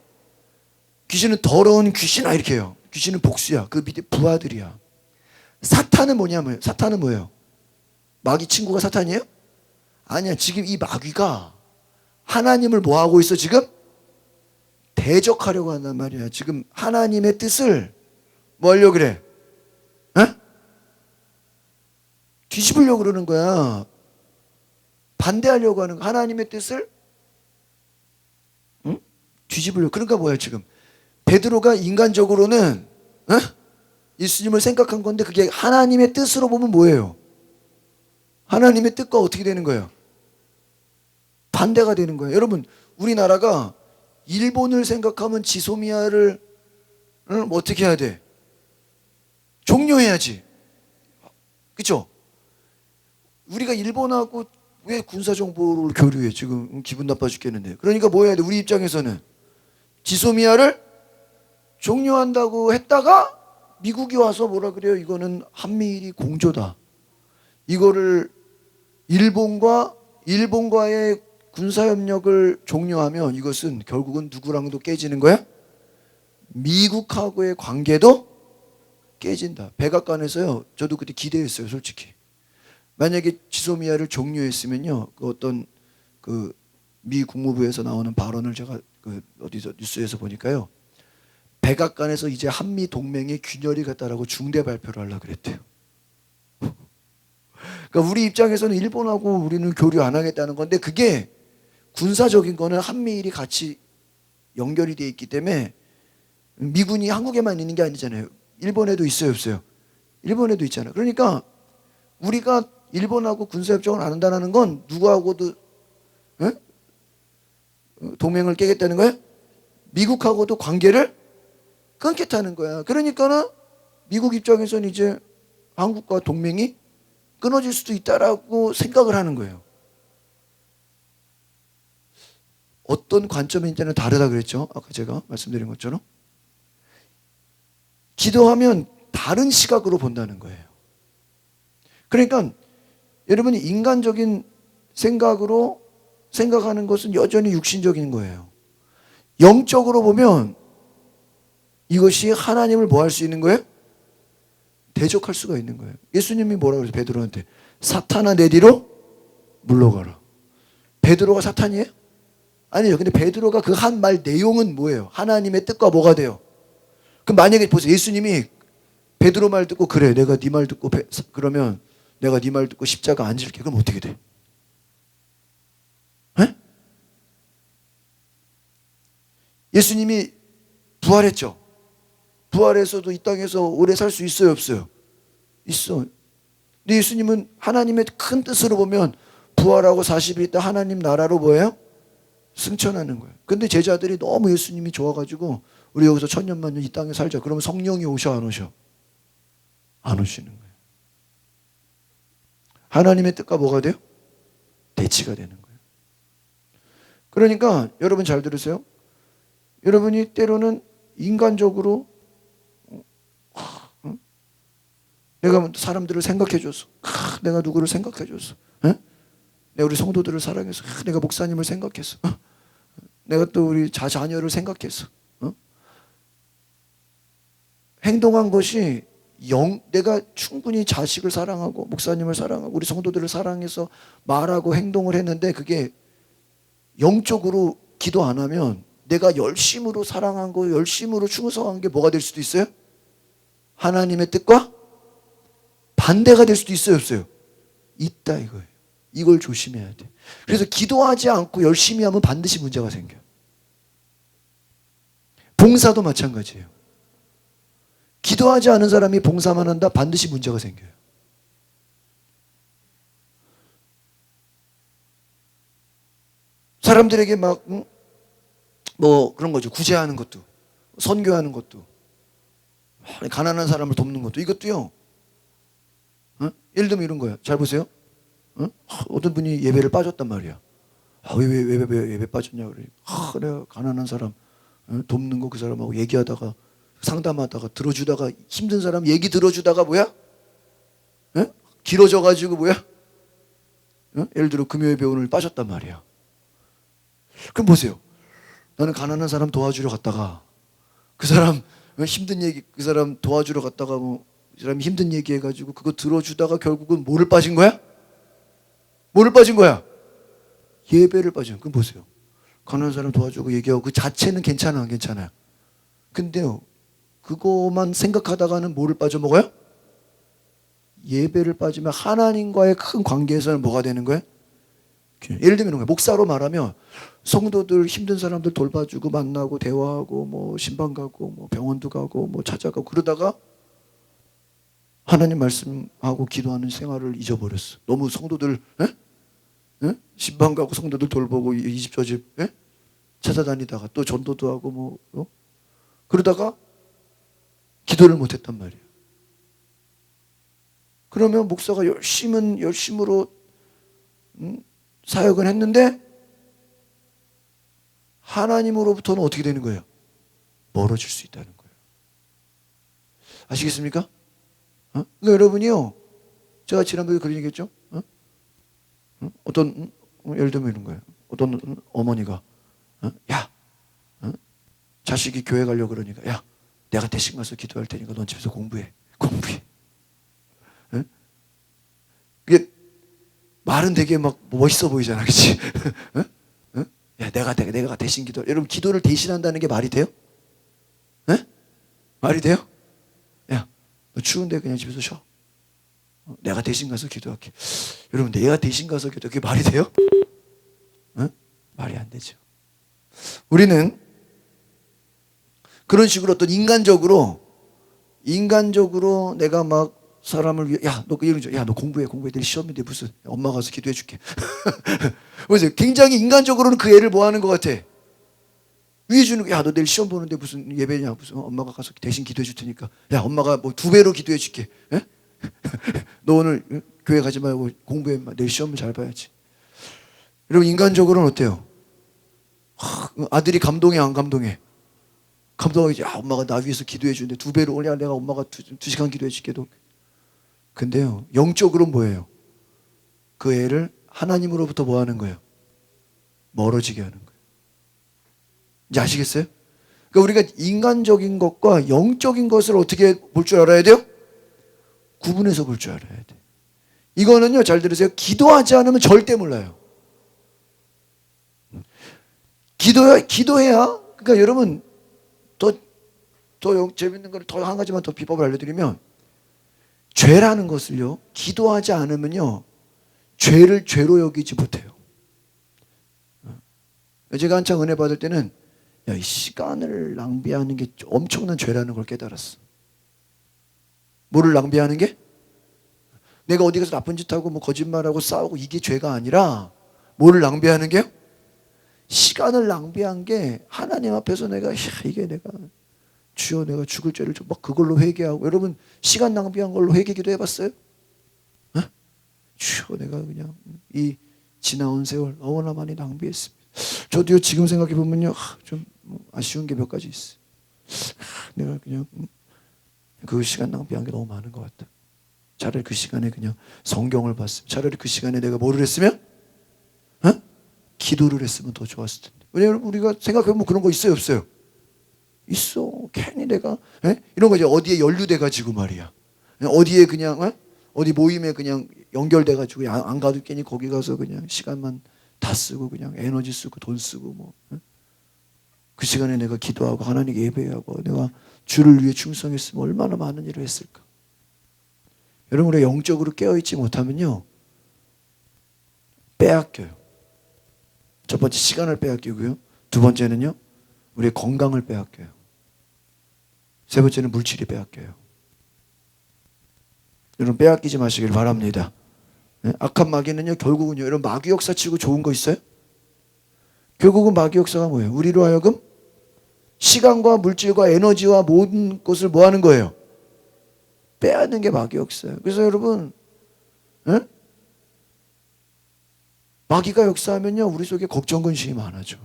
귀신은 더러운 귀신아 이렇게 해요. 귀신은 복수야. 그 밑에 부하들이야. 사탄은 뭐냐면, 사탄은 뭐예요? 마귀 친구가 사탄이에요? 아니야. 지금 이 마귀가 하나님을 뭐 하고 있어 지금? 대적하려고 한단 말이야. 지금 하나님의 뜻을 뭐 하려고 그래? 에? 뒤집으려고 그러는 거야. 반대하려고 하는 거야. 하나님의 뜻을 응? 뒤집으려고. 그러니까 뭐야 지금? 베드로가 인간적으로는 예수님을 생각한 건데 그게 하나님의 뜻으로 보면 뭐예요? 하나님의 뜻과 어떻게 되는 거예요? 반대가 되는 거예요. 여러분, 우리나라가 일본을 생각하면 지소미아를 어떻게 해야 돼? 종료해야지. 그렇죠? 우리가 일본하고 왜 군사정보를 교류해? 지금 기분 나빠 죽겠는데. 그러니까 뭐 해야 돼? 우리 입장에서는 지소미아를 종료한다고 했다가 미국이 와서 뭐라 그래요? 이거는 한미일이 공조다. 이거를 일본과의 군사협력을 종료하면 이것은 결국은 누구랑도 깨지는 거야? 미국하고의 관계도 깨진다. 백악관에서요. 저도 그때 기대했어요. 솔직히. 만약에 지소미아를 종료했으면요. 그 어떤 그 미 국무부에서 나오는 발언을 제가 그 어디서 뉴스에서 보니까요. 백악관에서 이제 한미 동맹의 균열이 갔다라고 중대 발표를 하려고 그랬대요. 그러니까 우리 입장에서는 일본하고 우리는 교류 안 하겠다는 건데 그게 군사적인 거는 한미일이 같이 연결이 돼 있기 때문에 미군이 한국에만 있는 게 아니잖아요. 일본에도 있어요, 없어요? 일본에도 있잖아요. 그러니까 우리가 일본하고 군사협정을 안 한다는 건 누구하고도 동맹을 깨겠다는 거예요? 미국하고도 관계를 끊겠다는 거야. 그러니까는 미국 입장에서는 이제 한국과 동맹이 끊어질 수도 있다라고 생각을 하는 거예요. 어떤 관점에 따라 다르다 그랬죠? 아까 제가 말씀드린 것처럼. 기도하면 다른 시각으로 본다는 거예요. 그러니까 여러분이 인간적인 생각으로 생각하는 것은 여전히 육신적인 거예요. 영적으로 보면 이것이 하나님을 뭐 할 수 있는 거예요? 대적할 수가 있는 거예요. 예수님이 뭐라고 그랬어요? 베드로한테 사탄아 내 뒤로 물러가라. 베드로가 사탄이에요? 아니요. 근데 베드로가 그 한 말 내용은 뭐예요? 하나님의 뜻과 뭐가 돼요? 그럼 만약에 보세요. 예수님이 베드로 말 듣고 그래 내가 네 말 듣고 그러면 내가 네 말 듣고 십자가 안 질게. 그럼 어떻게 돼? 에? 예수님이 부활했죠. 부활해서도 이 땅에서 오래 살 수 있어요, 없어요? 있어. 근데 예수님은 하나님의 큰 뜻으로 보면 부활하고 40일 있다 하나님 나라로 뭐예요? 승천하는 거예요. 근데 제자들이 너무 예수님이 좋아가지고 우리 여기서 천년만년 이 땅에 살자. 그러면 성령이 오셔 안 오셔? 안 오시는 거예요. 하나님의 뜻과 뭐가 돼요? 대치가 되는 거예요. 그러니까 여러분 잘 들으세요. 여러분이 때로는 인간적으로 내가 사람들을 생각해줬어. 내가 누구를 생각해줬어. 내가 우리 성도들을 사랑해서 내가 목사님을 생각했어. 내가 또 우리 자녀를 생각했어. 행동한 것이 내가 충분히 자식을 사랑하고 목사님을 사랑하고 우리 성도들을 사랑해서 말하고 행동을 했는데 그게 영적으로 기도 안 하면 내가 열심으로 사랑한 거 열심으로 충성한 게 뭐가 될 수도 있어요? 하나님의 뜻과 반대가 될 수도 있어요, 없어요? 있다 이거예요. 이걸 조심해야 돼. 그래서 기도하지 않고 열심히 하면 반드시 문제가 생겨요. 봉사도 마찬가지예요. 기도하지 않은 사람이 봉사만 한다? 반드시 문제가 생겨요. 사람들에게 막 뭐 그런 거죠. 구제하는 것도 선교하는 것도 가난한 사람을 돕는 것도 이것도요. 예를 들면 이런 거예요. 잘 보세요. 어떤 분이 예배를 빠졌단 말이야. 왜 예배 빠졌냐 그래. 내가 가난한 사람 돕는 거 그 사람하고 얘기하다가 상담하다가 들어주다가 힘든 사람 얘기 들어주다가 뭐야? 길어져 가지고 뭐야? 예를 들어 금요예배 오늘 빠졌단 말이야. 그럼 보세요. 나는 가난한 사람 도와주러 갔다가 그 사람 힘든 얘기, 그 사람 도와주러 갔다가 뭐 그 사람이 힘든 얘기 해가지고 그거 들어주다가 결국은 뭐를 빠진 거야? 뭐를 빠진 거야? 예배를 빠진 거야. 그럼 보세요. 가난한 사람 도와주고 얘기하고 그 자체는 괜찮아, 안 괜찮아요? 근데요, 그거만 생각하다가는 뭐를 빠져먹어요? 예배를 빠지면 하나님과의 큰 관계에서는 뭐가 되는 거예요? 예를 들면 이런 거예요. 목사로 말하면 성도들 힘든 사람들 돌봐주고 만나고 대화하고 뭐 신방 가고 뭐 병원도 가고 뭐 찾아가고 그러다가 하나님 말씀하고 기도하는 생활을 잊어버렸어. 너무 성도들 신방 가고 성도들 돌보고 이 집 저 집 찾아다니다가 또 전도도 하고 뭐 그러다가 기도를 못했단 말이에요. 그러면 목사가 열심으로 사역을 했는데 하나님으로부터는 어떻게 되는 거예요? 멀어질 수 있다는 거예요. 아시겠습니까? 그러니까 여러분이요, 제가 지난번에 그런 얘기했죠. 어떤 예를 들면 이런 거예요. 어떤 어머니가 야, 자식이 교회 가려고 그러니까 야, 내가 대신 가서 기도할 테니까 넌 집에서 공부해. 이게 말은 되게 막 멋있어 보이잖아, 그렇지? 야, 내가 대신 기도. 여러분, 기도를 대신한다는 게 말이 돼요? 말이 돼요? 야, 너 추운데 그냥 집에서 쉬어. 내가 대신 가서 기도할게. 여러분, 내가 대신 가서 기도, 그게 말이 돼요? 말이 안 되죠. 우리는 그런 식으로 어떤 인간적으로 내가 막 사람을 위해 야, 너 이런 야, 너 공부해. 내일 시험인데 무슨 엄마 가서 기도해 줄게. 그래서 굉장히 인간적으로는 그 애를 뭐 하는 것 같아? 위해 주는 거. 야, 너 내일 시험 보는데 무슨 예배냐? 무슨 엄마가 가서 대신 기도해 줄 테니까. 야, 엄마가 뭐 2배로 기도해 줄게. 너 오늘 교회 가지 말고 공부해. 내일 시험을 잘 봐야지. 여러분, 인간적으로는 어때요? 아들이 감동해, 안 감동해? 감동하지. 야, 엄마가 나 위해서 기도해 주는데 2배로 오냐? 내가 엄마가 2시간 기도해 줄게도. 근데요, 영적으로는 뭐예요? 그 애를 하나님으로부터 뭐 하는 거예요? 멀어지게 하는 거예요. 이제 아시겠어요? 그러니까 우리가 인간적인 것과 영적인 것을 어떻게 볼 줄 알아야 돼요? 구분해서 볼 줄 알아야 돼. 이거는요, 잘 들으세요. 기도하지 않으면 절대 몰라요. 기도해야, 그러니까 여러분, 더 재밌는 걸 더 한 가지만 더 비법을 알려드리면, 죄라는 것을요, 기도하지 않으면요, 죄를 죄로 여기지 못해요. 제가 한창 은혜 받을 때는, 야, 이 시간을 낭비하는 게 엄청난 죄라는 걸 깨달았어. 뭐를 낭비하는 게? 내가 어디 가서 나쁜 짓 하고 뭐 거짓말하고 싸우고 이게 죄가 아니라, 뭐를 낭비하는 게요? 시간을 낭비한 게 하나님 앞에서 내가 이게 내가 주여 내가 죽을 죄를 좀 막 그걸로 회개하고. 여러분, 시간 낭비한 걸로 회개기도 해봤어요? 주여 내가 그냥 이 지나온 세월 너무나 많이 낭비했습니다. 저도요, 지금 생각해 보면요, 좀 아쉬운 게 몇 가지 있어요. 내가 그냥 그 시간 낭비한 게 너무 많은 것 같다. 차라리 그 시간에 그냥 성경을 봤으면, 차라리 그 시간에 내가 뭐를 했으면? 기도를 했으면 더 좋았을 텐데. 왜냐하면 우리가 생각해보면 그런 거 있어요, 없어요? 있어. 괜히 내가 이런 거 이제 어디에 연루돼가지고 말이야. 어디에 그냥 어디 모임에 그냥 연결돼가지고 안 가도 괜히 거기 가서 그냥 시간만 다 쓰고 그냥 에너지 쓰고 돈 쓰고 뭐. 그 시간에 내가 기도하고 하나님께 예배하고 내가 주를 위해 충성했으면 얼마나 많은 일을 했을까. 여러분, 우리가 영적으로 깨어있지 못하면요, 빼앗겨요. 첫 번째 시간을 빼앗기고요. 두 번째는요, 우리의 건강을 빼앗겨요. 세 번째는 물질이 빼앗겨요. 여러분, 빼앗기지 마시길 바랍니다. 악한 마귀는요, 결국은요, 여러분, 마귀 역사 치고 좋은 거 있어요? 결국은 마귀 역사가 뭐예요? 우리로 하여금 시간과 물질과 에너지와 모든 것을 뭐 하는 거예요? 빼앗는 게 마귀 역사예요. 그래서 여러분, 마귀가 역사하면요, 우리 속에 걱정, 근심이 많아져.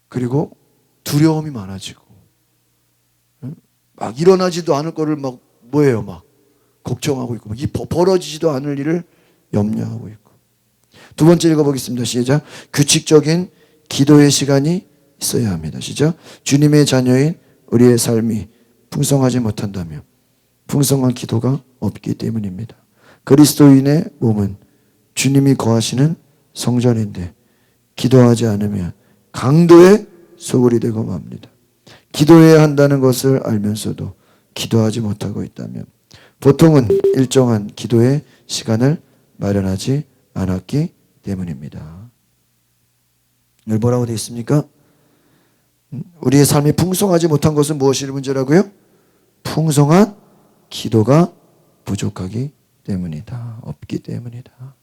그리고 두려움이 많아지고, 막 일어나지도 않을 거를 막 뭐예요? 막 걱정하고 있고, 이 벌어지지도 않을 일을 염려하고 있고. 두 번째 읽어보겠습니다. 시작. 규칙적인 기도의 시간이 있어야 합니다. 시작. 주님의 자녀인 우리의 삶이 풍성하지 못한다면 풍성한 기도가 없기 때문입니다. 그리스도인의 몸은 주님이 거하시는 성전인데 기도하지 않으면 강도의 소굴이 되고 맙니다. 기도해야 한다는 것을 알면서도 기도하지 못하고 있다면 보통은 일정한 기도의 시간을 마련하지 않았기 때문입니다. 여기 뭐라고 되어 있습니까? 우리의 삶이 풍성하지 못한 것은 무엇이 문제라고요? 풍성한 기도가 부족하기 때문이다. 없기 때문이다.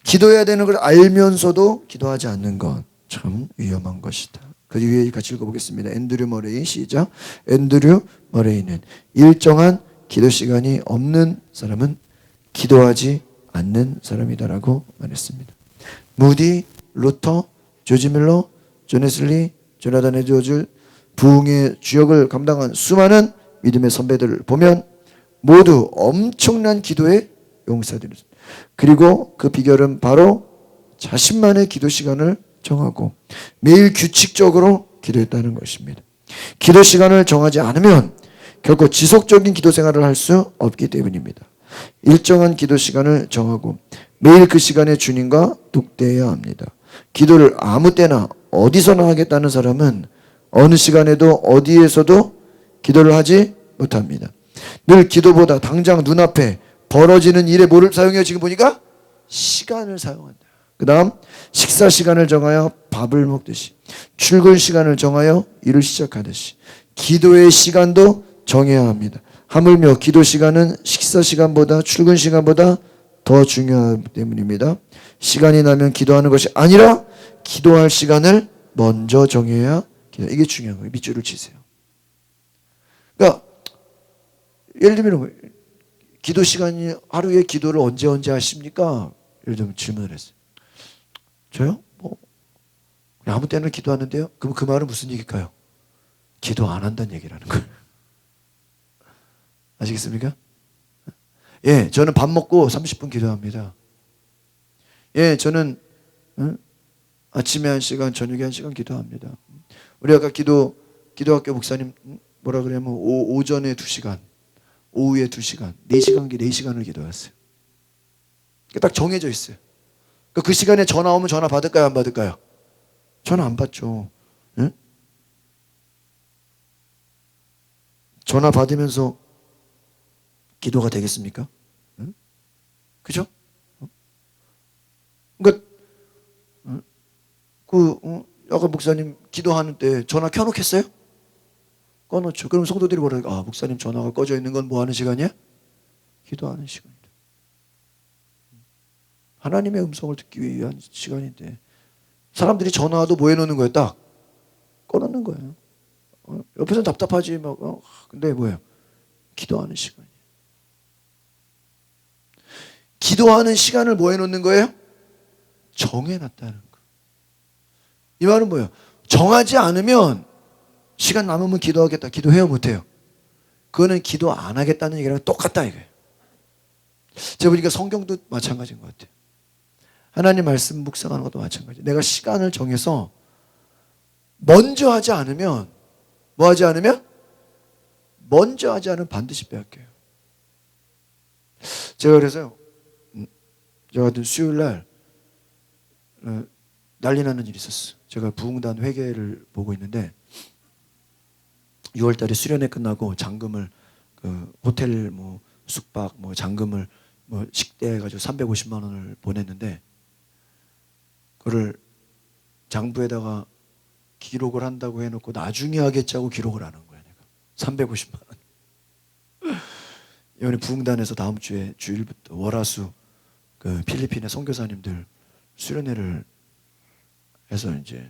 기도해야 되는 걸 알면서도 기도하지 않는 건 참 위험한 것이다. 그 위에 같이 읽어보겠습니다. 앤드류 머레이 시작. 앤드류 머레이는 일정한 기도 시간이 없는 사람은 기도하지 않는 사람이다라고 말했습니다. 무디, 루터, 조지 밀러, 존 웨슬리, 조나단 에드워즈 부흥의 주역을 감당한 수많은 믿음의 선배들을 보면 모두 엄청난 기도의 용사들이었습니다. 그리고 그 비결은 바로 자신만의 기도 시간을 정하고 매일 규칙적으로 기도했다는 것입니다. 기도 시간을 정하지 않으면 결코 지속적인 기도 생활을 할 수 없기 때문입니다. 일정한 기도 시간을 정하고 매일 그 시간에 주님과 독대해야 합니다. 기도를 아무 때나 어디서나 하겠다는 사람은 어느 시간에도 어디에서도 기도를 하지 못합니다. 늘 기도보다 당장 눈앞에 벌어지는 일에 뭐를 사용해요? 지금 보니까 시간을 사용한다. 그 다음 식사 시간을 정하여 밥을 먹듯이 출근 시간을 정하여 일을 시작하듯이 기도의 시간도 정해야 합니다. 하물며 기도 시간은 식사 시간보다 출근 시간보다 더 중요하기 때문입니다. 시간이 나면 기도하는 것이 아니라 기도할 시간을 먼저 정해야 이게 중요한 거예요. 밑줄을 치세요. 그러니까 예를 들면 기도 시간이 하루에 기도를 언제 하십니까? 예를 들면 질문을 했어요. 저요? 뭐 아무 때나 기도하는데요. 그럼 그 말은 무슨 얘기일까요? 기도 안 한다는 얘기라는 거예요. 아시겠습니까? 예, 저는 밥 먹고 30분 기도합니다. 예, 저는 아침에 1시간, 저녁에 1시간 기도합니다. 우리 아까 기도학교 목사님 뭐라 그러냐면 오전에 2시간, 오후에 2시간, 4시간을 기도했어요. 딱 정해져 있어요. 그 시간에 전화 오면 전화 받을까요? 안 받을까요? 전화 안 받죠. 응? 전화 받으면서 기도가 되겠습니까? 응? 그죠? 그러니까 아까 목사님 기도하는 때 전화 켜놓겠어요? 꺼놓죠. 그럼 성도들이 뭐라고? 아, 목사님 전화가 꺼져 있는 건 뭐 하는 시간이야? 기도하는 시간이다. 하나님의 음성을 듣기 위한 시간인데 사람들이 전화도 뭐 해놓는 거예요? 딱 꺼놓는 거예요. 옆에서는 답답하지 막 근데 뭐예요? 기도하는 시간이에요. 기도하는 시간을 뭐 해놓는 거예요? 정해놨다는 거. 이 말은 뭐예요? 정하지 않으면 시간 남으면 기도하겠다. 기도해요? 못해요? 그거는 기도 안 하겠다는 얘기랑 똑같다 이거예요. 제가 보니까 성경도 마찬가지인 것 같아요. 하나님 말씀 묵상하는 것도 마찬가지예요. 내가 시간을 정해서 먼저 하지 않으면 뭐 하지 않으면? 먼저 하지 않으면 반드시 빼앗겨요. 제가 그래서요. 제가 수요일 날 난리 나는 일이 있었어요. 제가 부흥단 회계를 보고 있는데 6월 달에 수련회 끝나고 잔금을 호텔 뭐 숙박 뭐 잔금을 뭐 식대해 가지고 350만 원을 보냈는데 그거를 장부에다가 기록을 한다고 해놓고 나중에 하겠자고 기록을 안 한 거야 내가. 350만 원. 이번에 부흥단에서 다음 주에 주일부터 월화수 그 필리핀의 선교사님들 수련회를 해서 이제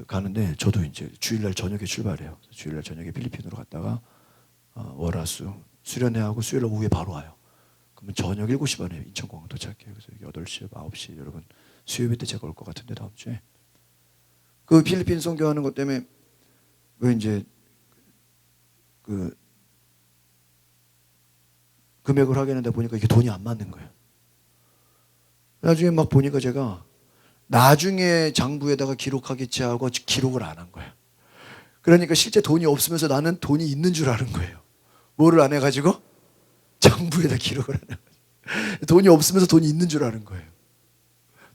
가는데 저도 이제 주일날 저녁에 출발해요. 주일날 저녁에 필리핀으로 갔다가 월화수 수련회하고 수요일날 오후에 바로 와요. 그러면 저녁 7시 반에 인천공항 도착해요. 그래서 8시, 9시 여러분 수요일 때 제가 올 것 같은데 다음 주에 그 필리핀 선교하는 것 때문에 왜 이제 그 금액을 하겠는데 보니까 이게 돈이 안 맞는 거예요. 나중에 막 보니까 제가 나중에 장부에다가 기록하겠지 하고 기록을 안 한 거야. 그러니까 실제 돈이 없으면서 나는 돈이 있는 줄 아는 거예요. 뭐를 안 해가지고? 장부에다 기록을 안 해가지고. 돈이 없으면서 돈이 있는 줄 아는 거예요.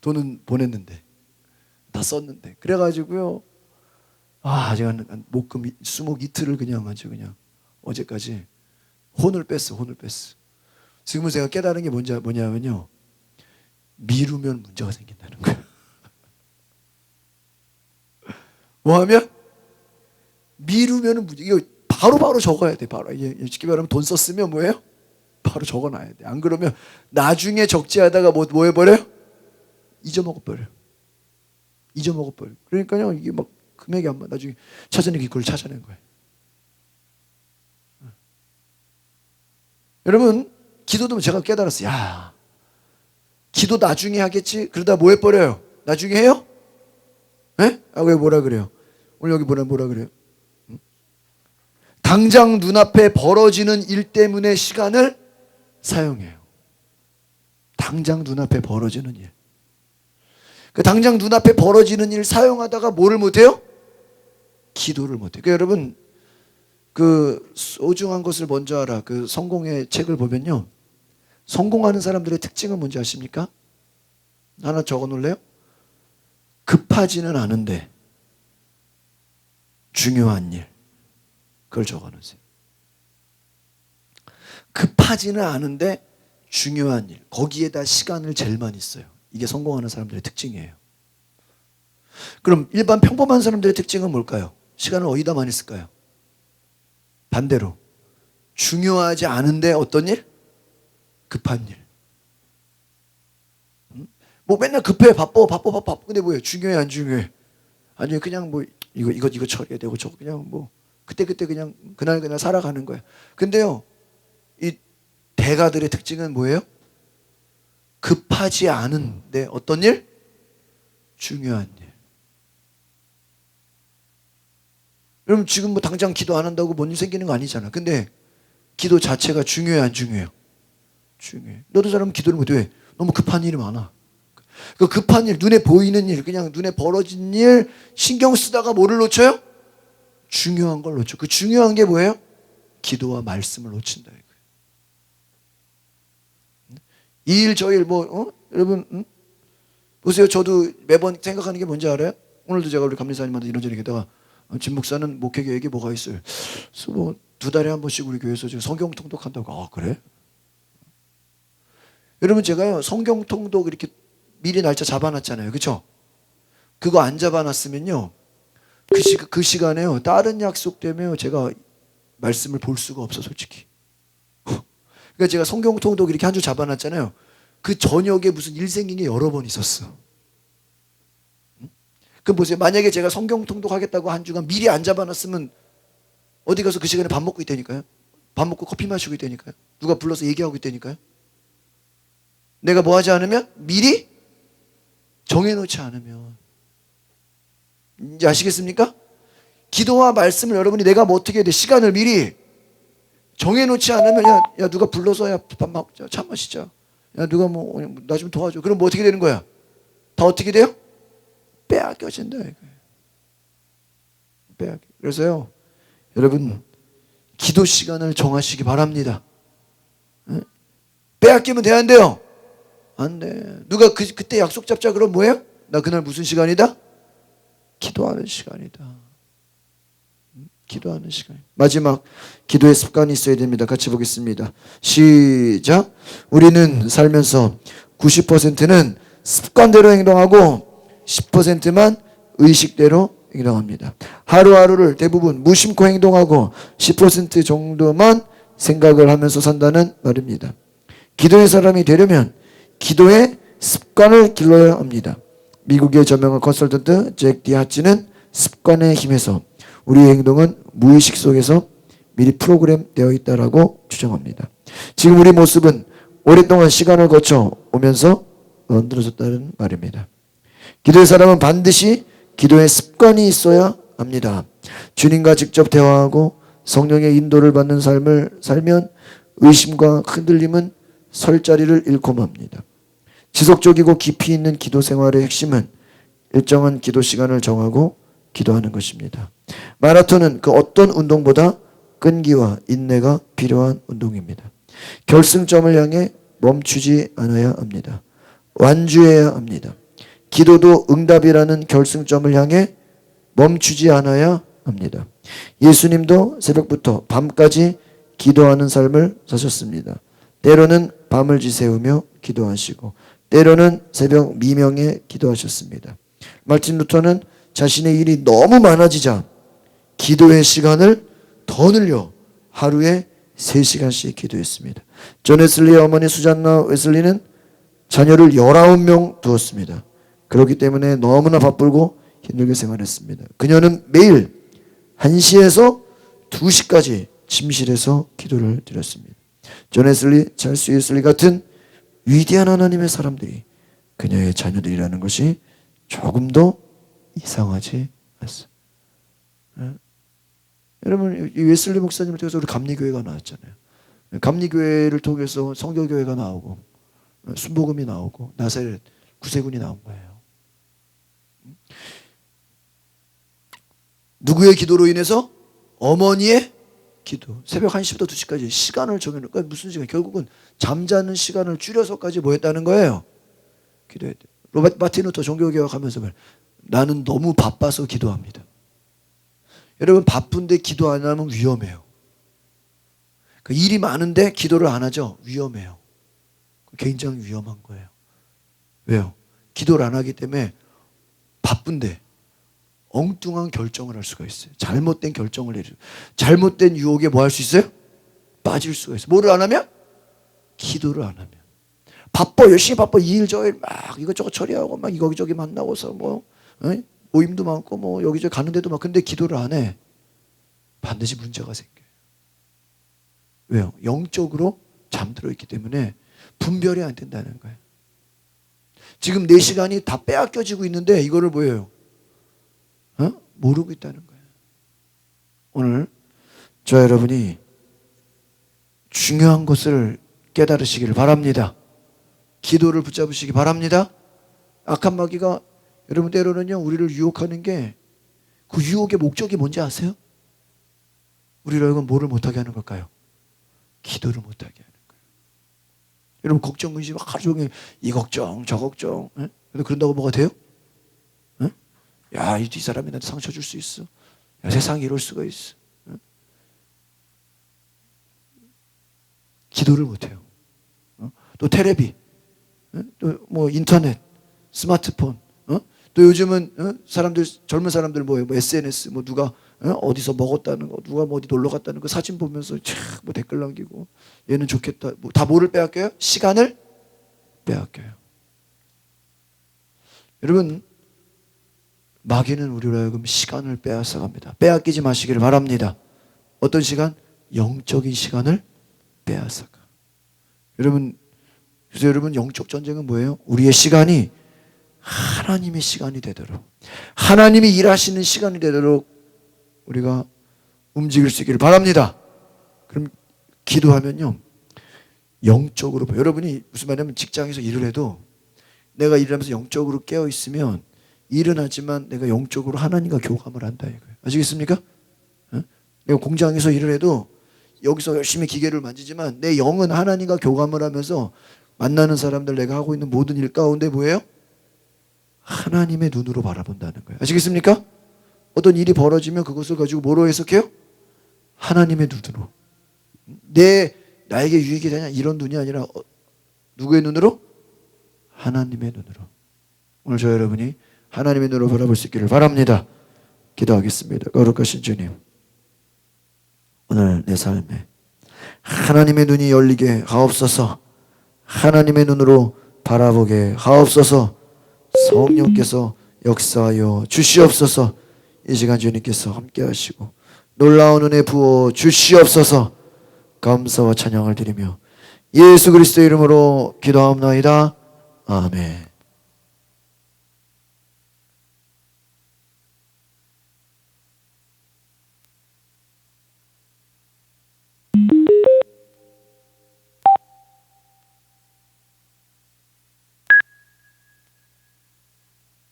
돈은 보냈는데 다 썼는데. 그래가지고요, 제가 한 목금 수목 이틀을 그냥 아주 그냥 어제까지 혼을 뺐어. 지금은 제가 깨달은 게 뭐냐면요, 미루면 문제가 생긴다는 거예요. 뭐 하면? 미루면 문제. 이거 바로 적어야 돼. 바로. 쉽게 말하면 돈 썼으면 뭐예요? 바로 적어놔야 돼. 안 그러면 나중에 적재하다가 뭐 해버려요? 잊어먹어버려요. 그러니까요, 이게 막 금액이 안 맞아. 나중에 찾아내기 그걸 찾아낸 거예요. 여러분, 기도도 제가 깨달았어요. 야, 기도 나중에 하겠지? 그러다 뭐 해버려요? 나중에 해요? 예? 왜 뭐라 그래요? 오늘 여기 뭐라 그래요? 당장 눈앞에 벌어지는 일 때문에 시간을 사용해요. 당장 눈앞에 벌어지는 일. 그 당장 눈앞에 벌어지는 일 사용하다가 뭐를 못해요? 기도를 못해요. 그러니까 여러분, 그 소중한 것을 먼저 알아. 그 성공의 책을 보면요, 성공하는 사람들의 특징은 뭔지 아십니까? 하나 적어 놓을래요? 급하지는 않은데 중요한 일. 그걸 적어 놓으세요. 급하지는 않은데 중요한 일. 거기에다 시간을 제일 많이 써요. 이게 성공하는 사람들의 특징이에요. 그럼 일반 평범한 사람들의 특징은 뭘까요? 시간을 어디다 많이 쓸까요? 반대로 중요하지 않은데 어떤 일? 급한 일. 뭐 맨날 급해, 바빠. 근데 뭐예요? 중요해, 안 중요해? 아니요, 그냥 뭐 이거 처리해야 되고 저거 그냥 뭐 그때 그냥 그날 살아가는 거예요. 근데요, 이 대가들의 특징은 뭐예요? 급하지 않은데 어떤 일? 중요한 일. 여러분, 지금 뭐 당장 기도 안 한다고 뭔 일 생기는 거 아니잖아. 근데 기도 자체가 중요해, 안 중요해요? 중요해. 너도 사람은 기도를 못해. 왜? 너무 급한 일이 많아. 그 급한 일, 눈에 보이는 일, 그냥 눈에 벌어진 일 신경 쓰다가 뭐를 놓쳐요? 중요한 걸 놓쳐. 그 중요한 게 뭐예요? 기도와 말씀을 놓친다 이거예요. 이 일 저 일 여러분, 보세요. 저도 매번 생각하는 게 뭔지 알아요? 오늘도 제가 우리 감리사님한테 이런저런 얘기하다가 진 목사는 목회 계획이 뭐가 있어요? 그래서 뭐 2달에 한 번씩 우리 교회에서 지금 성경 통독한다고. 그래? 여러분, 제가요 성경 통독 이렇게 미리 날짜 잡아놨잖아요. 그렇죠? 그거 안 잡아놨으면요, 그 시간에요 다른 약속 때문에 제가 말씀을 볼 수가 없어, 솔직히. 그러니까 제가 성경 통독 이렇게 한 주 잡아놨잖아요. 그 저녁에 무슨 일 생긴 게 여러 번 있었어. 그럼 보세요. 만약에 제가 성경 통독 하겠다고 한 주간 미리 안 잡아놨으면 어디 가서 그 시간에 밥 먹고 있다니까요. 밥 먹고 커피 마시고 있다니까요. 누가 불러서 얘기하고 있다니까요. 내가 뭐 하지 않으면? 미리 정해놓지 않으면. 이제 아시겠습니까? 기도와 말씀을 여러분이 내가 뭐 어떻게 해야 돼? 시간을 미리 정해놓지 않으면, 야 누가 불러서 밥 먹자, 차 마시자, 야 누가 뭐 나 좀 도와줘. 그럼 뭐 어떻게 되는 거야? 다 어떻게 돼요? 빼앗겨진다 이거예요. 그래서요, 여러분, 기도 시간을 정하시기 바랍니다. 빼앗기면 돼, 안 돼요? 안 돼. 누가 그때 약속 잡자 그럼 뭐예요? 나 그날 무슨 시간이다? 기도하는 시간이다. 기도하는 시간. 마지막, 기도의 습관이 있어야 됩니다. 같이 보겠습니다. 시작. 우리는 살면서 90%는 습관대로 행동하고 10%만 의식대로 행동합니다. 하루하루를 대부분 무심코 행동하고 10% 정도만 생각을 하면서 산다는 말입니다. 기도의 사람이 되려면 기도의 습관을 길러야 합니다. 미국의 저명한 컨설턴트 잭 디하츠는 습관의 힘에서 우리의 행동은 무의식 속에서 미리 프로그램되어 있다라고 주장합니다. 지금 우리 모습은 오랫동안 시간을 거쳐 오면서 만들어졌다는 말입니다. 기도의 사람은 반드시 기도의 습관이 있어야 합니다. 주님과 직접 대화하고 성령의 인도를 받는 삶을 살면 의심과 흔들림은 설 자리를 잃고 맙니다. 지속적이고 깊이 있는 기도 생활의 핵심은 일정한 기도 시간을 정하고 기도하는 것입니다. 마라톤은 그 어떤 운동보다 끈기와 인내가 필요한 운동입니다. 결승점을 향해 멈추지 않아야 합니다. 완주해야 합니다. 기도도 응답이라는 결승점을 향해 멈추지 않아야 합니다. 예수님도 새벽부터 밤까지 기도하는 삶을 사셨습니다. 때로는 밤을 지새우며 기도하시고 때로는 새벽 미명에 기도하셨습니다. 마틴 루터는 자신의 일이 너무 많아지자 기도의 시간을 더 늘려 하루에 3시간씩 기도했습니다. 존 웨슬리의 어머니 수잔나 웨슬리는 자녀를 19명 두었습니다. 그렇기 때문에 너무나 바쁘고 힘들게 생활했습니다. 그녀는 매일 1시에서 2시까지 침실에서 기도를 드렸습니다. 존 웨슬리, 찰스 웨슬리 같은 위대한 하나님의 사람들이 그녀의 자녀들이라는 것이 조금도 이상하지 않습니다. 여러분, 이 웨슬리 목사님을 통해서 우리 감리교회가 나왔잖아요. 감리교회를 통해서 성교교회가 나오고 순복음이 나오고 나사렛 구세군이 나온 거예요. 누구의 기도로 인해서? 어머니의 기도. 새벽 1시부터 2시까지 시간을 정해놓은 거예요. 무슨 시간? 결국은 잠자는 시간을 줄여서까지 뭐 했다는 거예요? 기도해야 돼요. 로버트 마틴 루터 종교개혁 하면서 나는 너무 바빠서 기도합니다. 여러분, 바쁜데 기도 안 하면 위험해요. 일이 많은데 기도를 안 하죠? 위험해요. 굉장히 위험한 거예요. 왜요? 기도를 안 하기 때문에 바쁜데 엉뚱한 결정을 할 수가 있어요. 잘못된 결정을 내려. 잘못된 유혹에 뭐 할 수 있어요? 빠질 수가 있어요. 뭐를 안 하면? 기도를 안 하면. 바빠, 열심히 바빠. 이 일 저 일 막 이것저것 처리하고 막 여기저기 만나고서 뭐 모임도 많고 뭐 여기저기 가는데도 막. 근데 기도를 안 해. 반드시 문제가 생겨요. 왜요? 영적으로 잠들어 있기 때문에 분별이 안 된다는 거예요. 지금 내 시간이 다 빼앗겨지고 있는데 이거를 뭐예요? 모르고 있다는 거예요. 오늘 저 여러분이 중요한 것을 깨달으시기를 바랍니다. 기도를 붙잡으시기 바랍니다. 악한 마귀가 여러분 때로는요 우리를 유혹하는 게 그 유혹의 목적이 뭔지 아세요? 우리를 여러분 뭐를 못하게 하는 걸까요? 기도를 못하게 하는 거예요. 여러분 걱정 근심 하루 종일 이 걱정 저 걱정. 근데 그런다고 뭐가 돼요? 야, 이 사람이 나한테 상처 줄 수 있어. 야, 세상이 이럴 수가 있어. 기도를 못해요. 또 테레비, 또 뭐 인터넷, 스마트폰, 또 요즘은 사람들 젊은 사람들 뭐예요? 뭐 SNS, 뭐 누가 어디서 먹었다는 거, 누가 뭐 어디 놀러 갔다는 거 사진 보면서 뭐 댓글 남기고 얘는 좋겠다. 뭐 다 뭐를 빼앗겨요? 시간을 빼앗겨요. 여러분. 마귀는 우리로 하여금 시간을 빼앗아 갑니다. 빼앗기지 마시기를 바랍니다. 어떤 시간? 영적인 시간을 빼앗아 가. 여러분, 그래서 여러분 영적 전쟁은 뭐예요? 우리의 시간이 하나님의 시간이 되도록, 하나님이 일하시는 시간이 되도록 우리가 움직일 수 있기를 바랍니다. 그럼 기도하면요 영적으로 여러분이 무슨 말이냐면 직장에서 일을 해도 내가 일을 하면서 영적으로 깨어 있으면 일은 하지만 내가 영적으로 하나님과 교감을 한다 이거예요. 아시겠습니까? 내가 공장에서 일을 해도 여기서 열심히 기계를 만지지만 내 영은 하나님과 교감을 하면서 만나는 사람들 내가 하고 있는 모든 일 가운데 뭐예요? 하나님의 눈으로 바라본다는 거예요. 아시겠습니까? 어떤 일이 벌어지면 그것을 가지고 뭐로 해석해요? 하나님의 눈으로. 나에게 유익이 되냐 이런 눈이 아니라 누구의 눈으로? 하나님의 눈으로. 오늘 저 여러분이 하나님의 눈으로 바라볼 수 있기를 바랍니다. 기도하겠습니다. 거룩하신 주님, 오늘 내 삶에 하나님의 눈이 열리게 하옵소서. 하나님의 눈으로 바라보게 하옵소서. 성령께서 역사하여 주시옵소서. 이 시간 주님께서 함께 하시고 놀라운 은혜 부어 주시옵소서. 감사와 찬양을 드리며 예수 그리스도의 이름으로 기도하옵나이다. 아멘.